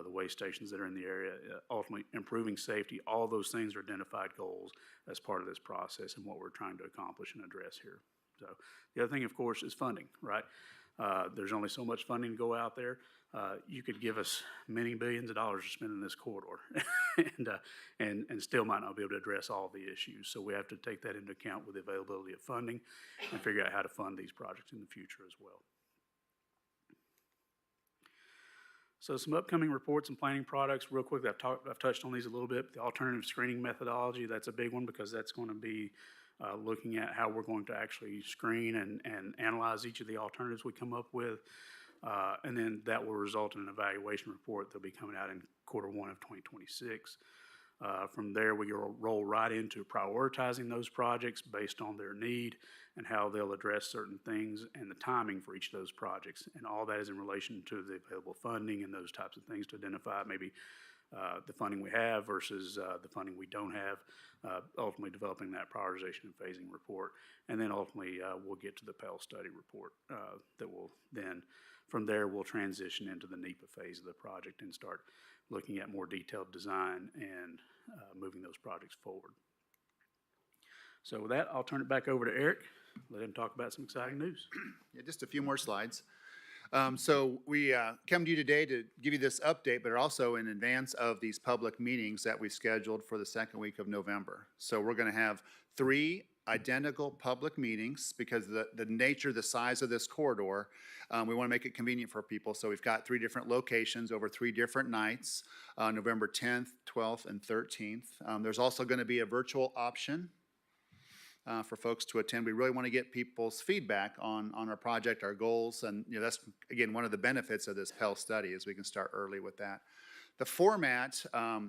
Speaker 15: the way stations that are in the area, ultimately improving safety. All those things are identified goals as part of this process and what we're trying to accomplish and address here. So the other thing, of course, is funding, right? There's only so much funding to go out there. You could give us many billions of dollars to spend in this corridor and still might not be able to address all the issues. So we have to take that into account with the availability of funding and figure out how to fund these projects in the future as well. So some upcoming reports and planning products, real quick, I've touched on these a little bit. The alternative screening methodology, that's a big one because that's going to be looking at how we're going to actually screen and analyze each of the alternatives we come up with. And then that will result in an evaluation report that'll be coming out in Q1 of 2026. From there, we roll right into prioritizing those projects based on their need and how they'll address certain things and the timing for each of those projects. And all that is in relation to the available funding and those types of things to identify maybe the funding we have versus the funding we don't have, ultimately developing that prioritization and phasing report. And then ultimately, we'll get to the Pell study report that will then, from there, we'll transition into the NEPA phase of the project and start looking at more detailed design and moving those projects forward. So with that, I'll turn it back over to Eric, let him talk about some exciting news.
Speaker 14: Yeah, just a few more slides. So we come to you today to give you this update, but also in advance of these public meetings that we scheduled for the second week of November. So we're going to have 3 identical public meetings because the nature, the size of this corridor, we want to make it convenient for people. So we've got 3 different locations over 3 different nights, November 10th, 12th, and 13th. There's also going to be a virtual option for folks to attend. We really want to get people's feedback on our project, our goals, and that's, again, one of the benefits of this Pell study is we can start early with that. The format,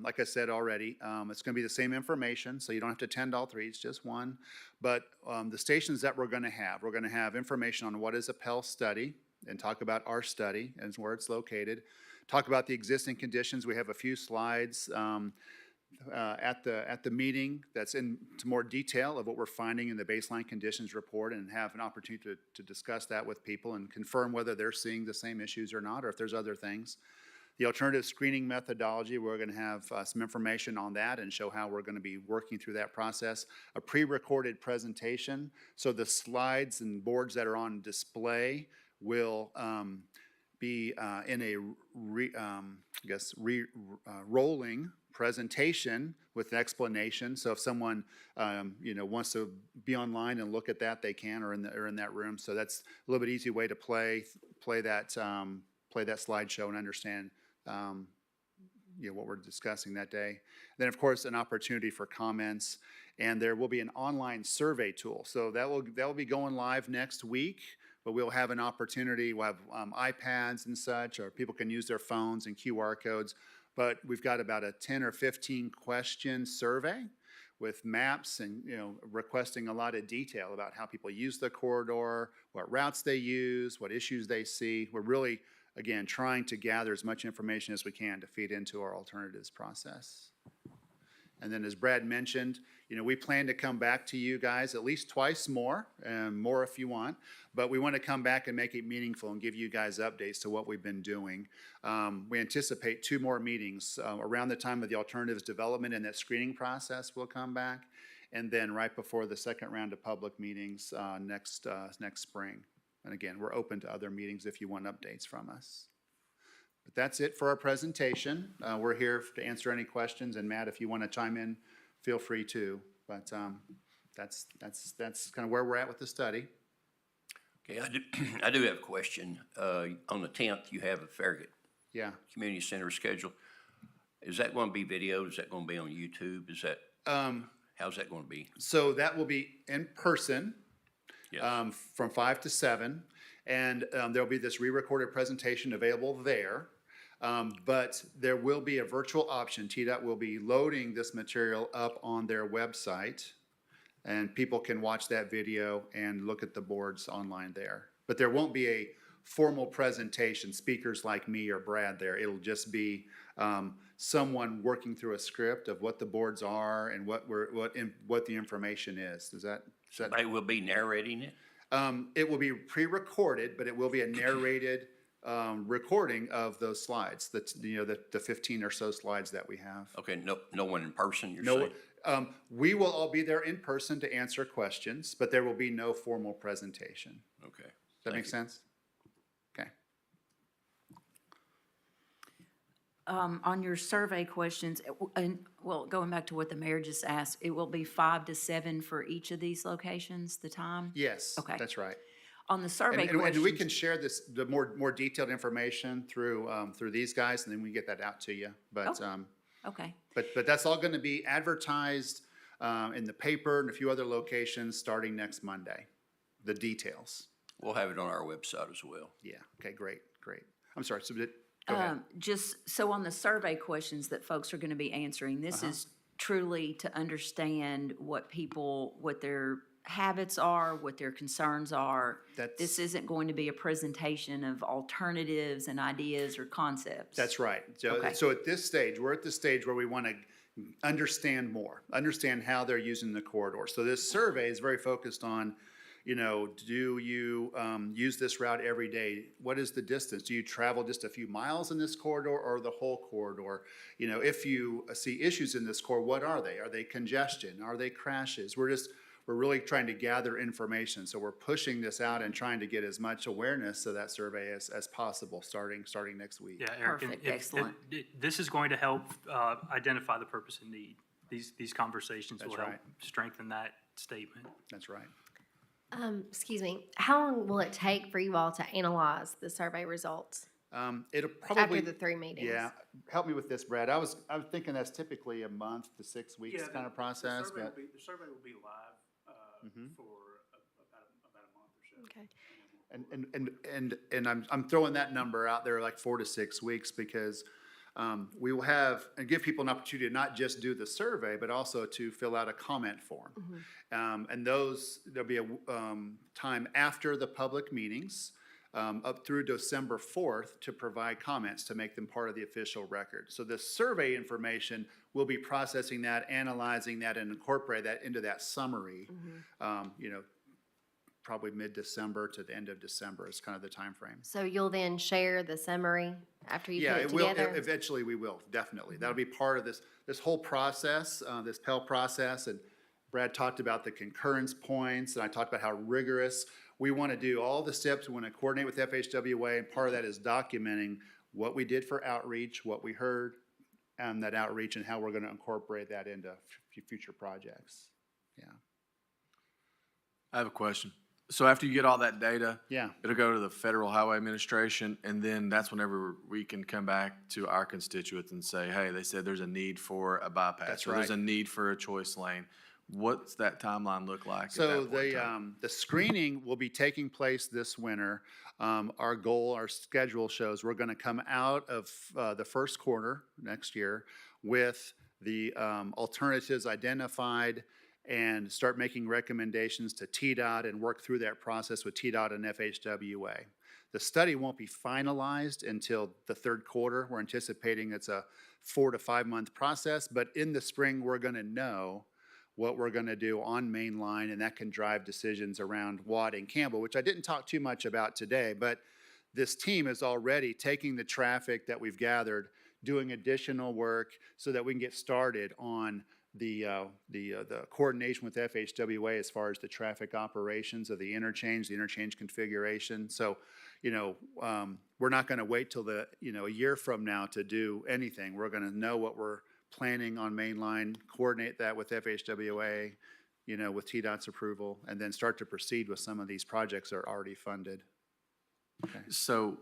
Speaker 14: like I said already, it's going to be the same information, so you don't have to attend all 3, it's just one. But the stations that we're going to have information on what is a Pell study and talk about our study and where it's located. Talk about the existing conditions. We have a few slides at the meeting that's into more detail of what we're finding in the baseline conditions report and have an opportunity to discuss that with people and confirm whether they're seeing the same issues or not, or if there's other things. The alternative screening methodology, we're going to have some information on that and show how we're going to be working through that process. A pre-recorded presentation, so the slides and boards that are on display will be in a rolling presentation with an explanation. So if someone wants to be online and look at that, they can, or in that room. So that's a little bit easy way to play that slideshow and understand what we're discussing that day. Then of course an opportunity for comments, and there will be an online survey tool. So that will be going live next week. But we'll have an opportunity. We'll have iPads and such, or people can use their phones and QR codes. But we've got about a 10 or 15 question survey with maps and requesting a lot of detail about how people use the corridor, what routes they use, what issues they see. We're really, again, trying to gather as much information as we can to feed into our alternatives process. And then as Brad mentioned, we plan to come back to you guys at least twice more, and more if you want, but we want to come back and make it meaningful and give you guys updates to what we've been doing. We anticipate 2 more meetings around the time of the alternatives development and that screening process will come back, and then right before the second round of public meetings next spring. And again, we're open to other meetings if you want updates from us. But that's it for our presentation. We're here to answer any questions, and Matt, if you want to chime in, feel free to. But that's kind of where we're at with the study.
Speaker 9: Okay, I do have a question. On the 10th, you have a Farragut
Speaker 14: Yeah.
Speaker 9: Community Center schedule. Is that going to be videoed? Is that going to be on YouTube? Is that, how's that going to be?
Speaker 14: So that will be in person
Speaker 9: Yes.
Speaker 14: from 5 to 7, and there'll be this re-recorded presentation available there. But there will be a virtual option. TDOT will be loading this material up on their website, and people can watch that video and look at the boards online there. But there won't be a formal presentation, speakers like me or Brad there. It'll just be someone working through a script of what the boards are and what the information is. Does that?
Speaker 9: They will be narrating it?
Speaker 14: It will be pre-recorded, but it will be a narrated recording of those slides. The 15 or so slides that we have.
Speaker 9: Okay, no one in person, you're saying?
Speaker 14: We will all be there in person to answer questions, but there will be no formal presentation.
Speaker 9: Okay.
Speaker 14: Does that make sense? Okay.
Speaker 16: On your survey questions, going back to what the mayor just asked, it will be 5 to 7 for each of these locations, the time?
Speaker 14: Yes,
Speaker 16: Okay.
Speaker 14: that's right.
Speaker 16: On the survey
Speaker 14: And
Speaker 16: questions.
Speaker 14: we can share the more detailed information through these guys, and then we get that out to you. But
Speaker 16: Okay.
Speaker 14: but that's all going to be advertised in the paper and a few other locations starting next Monday. The details.
Speaker 9: We'll have it on our website as well.
Speaker 14: Yeah. Okay. Great. I'm sorry. So go ahead.
Speaker 16: Just so on the survey questions that folks are going to be answering, this is truly to understand what their habits are, what their concerns are. This isn't going to be a presentation of alternatives and ideas or concepts.
Speaker 14: That's right. So at this stage, we're at the stage where we want to understand how they're using the corridor. So this survey is very focused on, do you use this route every day? What is the distance? Do you travel just a few miles in this corridor or the whole corridor? If you see issues in this corridor, what are they? Are they congestion? Are they crashes? We're really trying to gather information. So we're pushing this out and trying to get as much awareness of that survey as possible starting next week.
Speaker 13: Yeah, Eric,
Speaker 16: Perfect, excellent.
Speaker 13: This is going to help identify the purpose and need. These conversations will help strengthen that statement.
Speaker 14: That's right.
Speaker 6: Excuse me, how long will it take for you all to analyze the survey results
Speaker 14: It'll probably
Speaker 6: after the 3 meetings?
Speaker 14: Yeah, help me with this, Brad. I was thinking that's typically a month to 6 weeks kind of process, but
Speaker 15: The survey will be live for about a month or so.
Speaker 6: Okay.
Speaker 14: and I'm throwing that number out there, like 4 to 6 weeks, because we will have and give people an opportunity to not just do the survey, but also to fill out a comment form. And there'll be a time after the public meetings up through December 4th to provide comments to make them part of the official record. So the survey information, we'll be processing that, analyzing that, and incorporate that into that summary. Probably mid-December to the end of December is kind of the time frame.
Speaker 6: So you'll then share the summary after you put it
Speaker 14: it will.
Speaker 6: together?
Speaker 14: Eventually, we will, definitely. That'll be part of this whole process, this Pell process. And Brad talked about the concurrence points, and I talked about how rigorous. We want to do all the steps. We want to coordinate with FHWA, and part of that is documenting what we did for outreach, what we heard, and that outreach, and how we're going to incorporate that into future projects. Yeah.
Speaker 17: I have a question. So after you get all that data,
Speaker 14: Yeah.
Speaker 17: it'll go to the Federal Highway Administration, and then that's whenever we can come back to our constituents and say, hey, they said there's a need for a bypass.
Speaker 14: That's
Speaker 17: or there's
Speaker 14: right.
Speaker 17: a need for a choice lane. What's that timeline look like?
Speaker 14: So the screening will be taking place this winter. Our goal, our schedule shows we're going to come out of the first quarter next year with the alternatives identified and start making recommendations to TDOT and work through that process with TDOT and FHWA. The study won't be finalized until the third quarter. We're anticipating it's a 4 to 5 month process, but in the spring, we're going to know what we're going to do on Main Line, and that can drive decisions around Watt and Campbell, which I didn't talk too much about today, but this team is already taking the traffic that we've gathered, doing additional work so that we can get started on the coordination with FHWA as far as the traffic operations of the interchange configuration. So, we're not going to wait till a year from now to do anything. We're going to know what we're planning on mainline, coordinate that with FHWA, with TDOT's approval, and then start to proceed with some of these projects that are already funded.
Speaker 17: So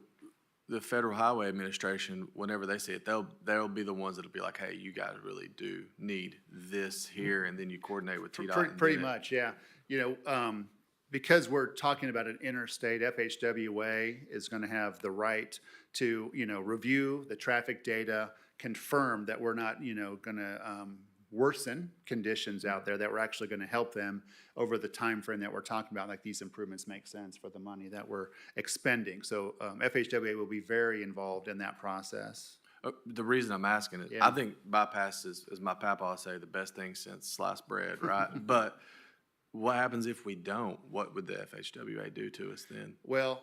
Speaker 17: the Federal Highway Administration, whenever they see it, they'll be the ones that'll be like, hey, you guys really do need this here, and then you coordinate with TDOT. and
Speaker 14: Pretty
Speaker 17: then
Speaker 14: much, yeah. Because we're talking about an interstate, FHWA is going to have the right to, review the traffic data, confirm that we're not, going to worsen conditions out there, that we're actually going to help them over the time frame that we're talking about, like these improvements make sense for the money that we're expending. So FHWA will be very involved in that process.
Speaker 17: The reason I'm asking it,
Speaker 14: Yeah.
Speaker 17: I think bypass is, as my papa say, the best thing since sliced bread, right? But what happens if we don't? What would the FHWA do to us then?
Speaker 14: Well,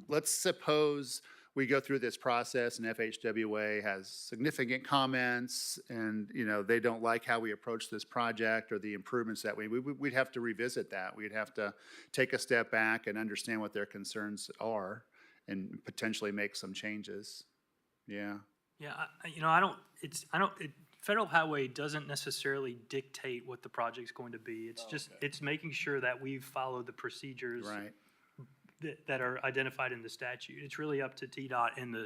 Speaker 14: let's suppose we go through this process and FHWA has significant comments and, they don't like how we approach this project or the improvements that we'd have to revisit that. We'd have to take a step back and understand what their concerns are and potentially make some changes. Yeah.
Speaker 13: Yeah, Federal Highway doesn't necessarily dictate what the project's going to be. It's it's making sure that we've followed the procedures
Speaker 14: Right.
Speaker 13: that are identified in the statute. It's really up to TDOT and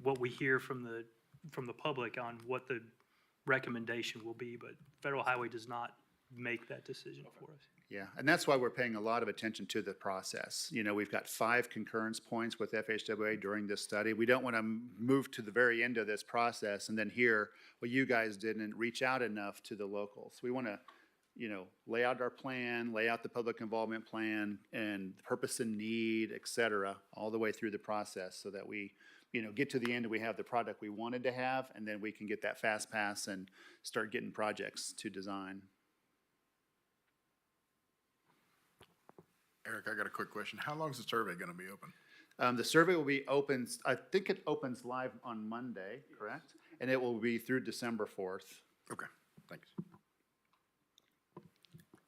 Speaker 13: what we hear from the public on what the recommendation will be, but Federal Highway does not make that decision for us.
Speaker 14: Yeah, and that's why we're paying a lot of attention to the process. We've got 5 concurrence points with FHWA during this study. We don't want to move to the very end of this process and then hear, well, you guys didn't reach out enough to the locals. We want to, lay out our plan, lay out the public involvement plan and the purpose and need, et cetera, all the way through the process so that we, get to the end and we have the product we wanted to have, and then we can get that fast pass and start getting projects to design.
Speaker 7: Eric, I got a quick question. How long is the survey going to be open?
Speaker 14: The survey will be open, I think it opens live on Monday, correct? And it will be through December 4th.
Speaker 7: Okay, thanks.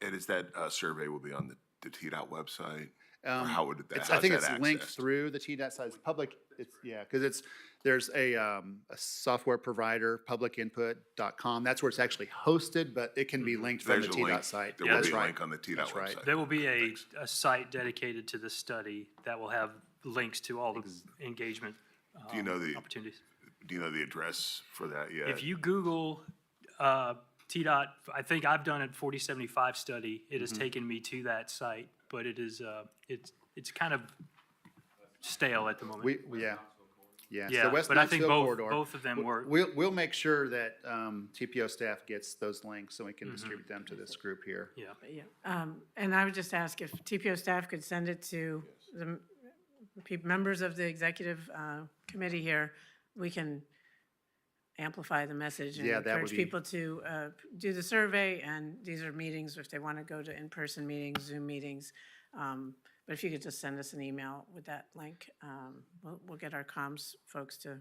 Speaker 3: And is that survey will be on the TDOT website? Or how would that,
Speaker 14: I think
Speaker 3: how's
Speaker 14: it's
Speaker 3: that
Speaker 14: linked
Speaker 3: accessed?
Speaker 14: through the TDOT site. It's public, because there's a software provider, publicinput.com. That's where it's actually hosted, but it can be linked from the
Speaker 3: There's a link.
Speaker 14: TDOT site.
Speaker 3: There will
Speaker 14: That's
Speaker 3: be a
Speaker 14: right.
Speaker 3: link on the TDOT
Speaker 14: That's right.
Speaker 3: website.
Speaker 13: There will be a site dedicated to the study that will have links to all the engagement
Speaker 3: Do you know the
Speaker 13: opportunities.
Speaker 3: Do you know the address for that yet?
Speaker 13: If you Google TDOT, I think I've done it 4075 study. It has taken me to that site, but it is it's kind of stale at the moment.
Speaker 14: Yeah.
Speaker 13: Yeah,
Speaker 14: So West
Speaker 13: but I think
Speaker 14: Knoxville corridor.
Speaker 13: both of them work.
Speaker 14: We'll make sure that TPO staff gets those links so we can distribute them to this group here.
Speaker 13: Yeah.
Speaker 5: Yeah, and I would just ask if TPO staff could send it to the members of the executive committee here, we can amplify the message and
Speaker 14: Yeah, that would
Speaker 5: encourage
Speaker 14: be-
Speaker 5: people to do the survey, and these are meetings if they want to go to in-person meetings, Zoom meetings. But if you could just send us an email with that link, we'll get our comms folks to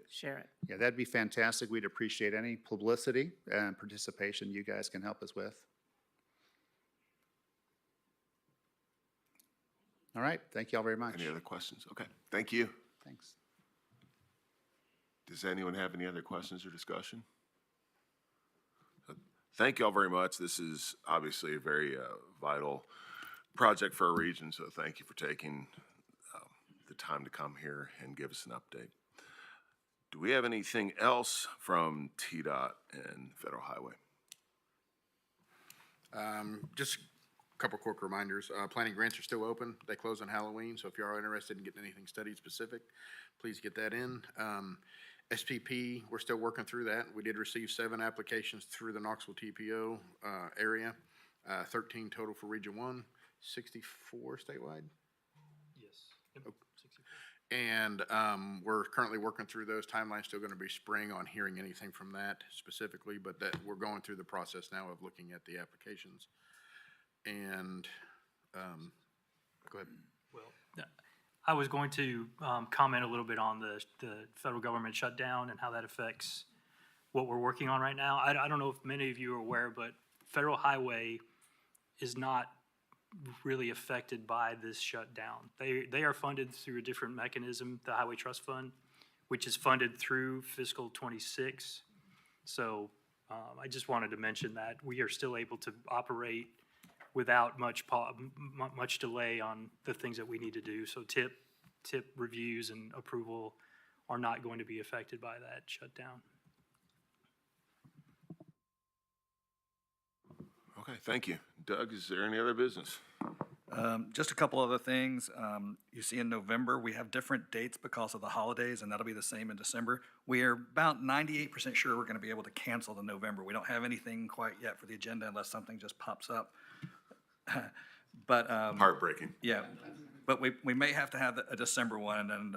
Speaker 5: share it.
Speaker 14: Yeah, that'd be fantastic. We'd appreciate any publicity and participation you guys can help us with. All right, thank you all very much.
Speaker 3: Any other questions? Okay, thank you.
Speaker 14: Thanks.
Speaker 3: Does anyone have any other questions or discussion? Thank you all very much. This is obviously a very vital project for our region, so thank you for taking the time to come here and give us an update. Do we have anything else from TDOT and Federal Highway?
Speaker 7: Just a couple quick reminders. Planning grants are still open. They close on Halloween, so if you are interested in getting anything study specific, please get that in. SPP, we're still working through that. We did receive 7 applications through the Knoxville TPO area, 13 total for Region 1, 64 statewide.
Speaker 13: Yes.
Speaker 7: And we're currently working through those. Timelines still going to be spring on hearing anything from that specifically, but that we're going through the process now of looking at the applications. And go ahead.
Speaker 13: Well, I was going to comment a little bit on the federal government shutdown and how that affects what we're working on right now. I don't know if many of you are aware, but Federal Highway is not really affected by this shutdown. They are funded through a different mechanism, the Highway Trust Fund, which is funded through fiscal '26. So I just wanted to mention that we are still able to operate without much delay on the things that we need to do. So tip reviews and approval are not going to be affected by that shutdown.
Speaker 3: Okay, thank you. Doug, is there any other business?
Speaker 12: Just a couple other things. You see in November, we have different dates because of the holidays, and that'll be the same in December. We are about 98% sure we're going to be able to cancel the November. We don't have anything quite yet for the agenda unless something just pops up. But
Speaker 3: Heartbreaking.
Speaker 12: yeah, but we may have to have a December one, and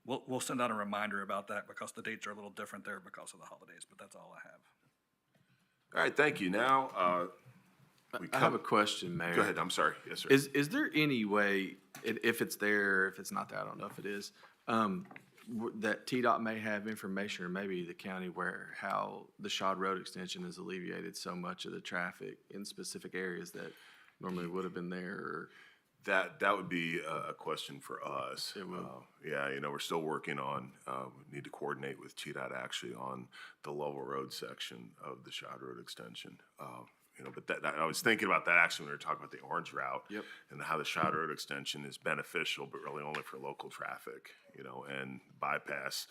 Speaker 12: we'll send out a reminder about that because the dates are a little different there because of the holidays, but that's all I have.
Speaker 3: All right, thank you. Now,
Speaker 17: I have a question, Mayor.
Speaker 3: Go ahead, I'm sorry. Yes, sir.
Speaker 17: Is there any way, if it's there, if it's not there, I don't know if it is, that TDOT may have information, or maybe the county, where how the Shad Road extension has alleviated so much of the traffic in specific areas that normally would have been there? Or
Speaker 3: That would be a question for us.
Speaker 17: It would.
Speaker 3: Yeah, we're still working on, we need to coordinate with TDOT actually on the Lovell Road section of the Shad Road extension. But I was thinking about that actually when we were talking about the Orange Route.
Speaker 17: Yep.
Speaker 3: And how the Shad Road extension is beneficial, but really only for local traffic, and bypass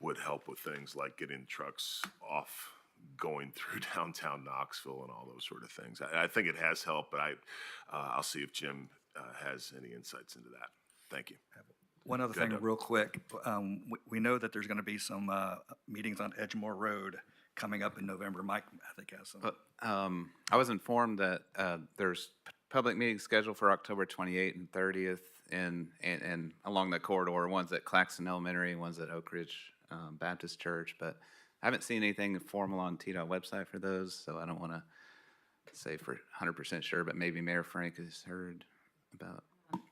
Speaker 3: would help with things like getting trucks off going through downtown Knoxville and all those sort of things. I think it has helped, but I'll see if Jim has any insights into that. Thank you.
Speaker 12: One other
Speaker 3: Go ahead,
Speaker 12: thing
Speaker 3: Doug.
Speaker 12: real quick. We know that there's going to be some meetings on Edgemore Road coming up in November. Mike, I think, has some.
Speaker 11: I was informed that there's public meetings scheduled for October 28th and 30th and along the corridor, one's at Claxton Elementary, one's at Oak Ridge Baptist Church, but I haven't seen anything formal on TDOT website for those, so I don't want to say for 100% sure, but maybe Mayor Frank has heard about.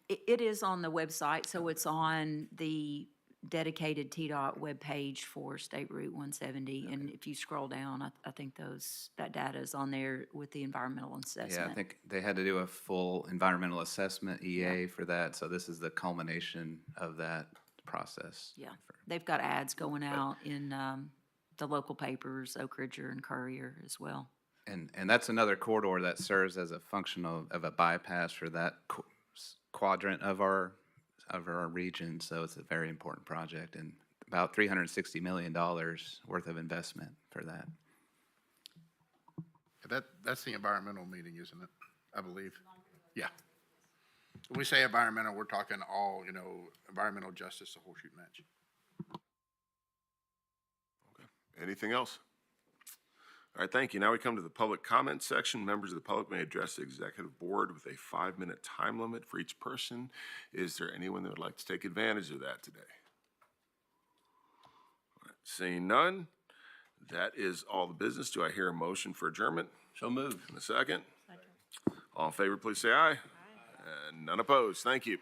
Speaker 16: It is on the website, so it's on the dedicated TDOT webpage for State Route 170. And if you scroll down, I think that data is on there with the environmental assessment.
Speaker 11: Yeah, I think they had to do a full environmental assessment, EA, for that, so this is the culmination of that process.
Speaker 16: Yeah, they've got ads going out in the local papers, Oak Ridger and Courier as well.
Speaker 11: And that's another corridor that serves as a function of a bypass for that quadrant of our region, so it's a very important project and about $360 million worth of investment for that.
Speaker 7: That's the environmental meeting, isn't it? I believe. Yeah. When we say environmental, we're talking all, environmental justice, the whole shoot match.
Speaker 3: Anything else? All right, thank you. Now we come to the public comment section. Members of the public may address the executive board with a 5-minute time limit for each person. Is there anyone that would like to take advantage of that today? All right, seeing none, that is all the business. Do I hear a motion for adjournment?
Speaker 9: So moved.
Speaker 3: In a second. All in favor, please say aye. And none opposed. Thank you.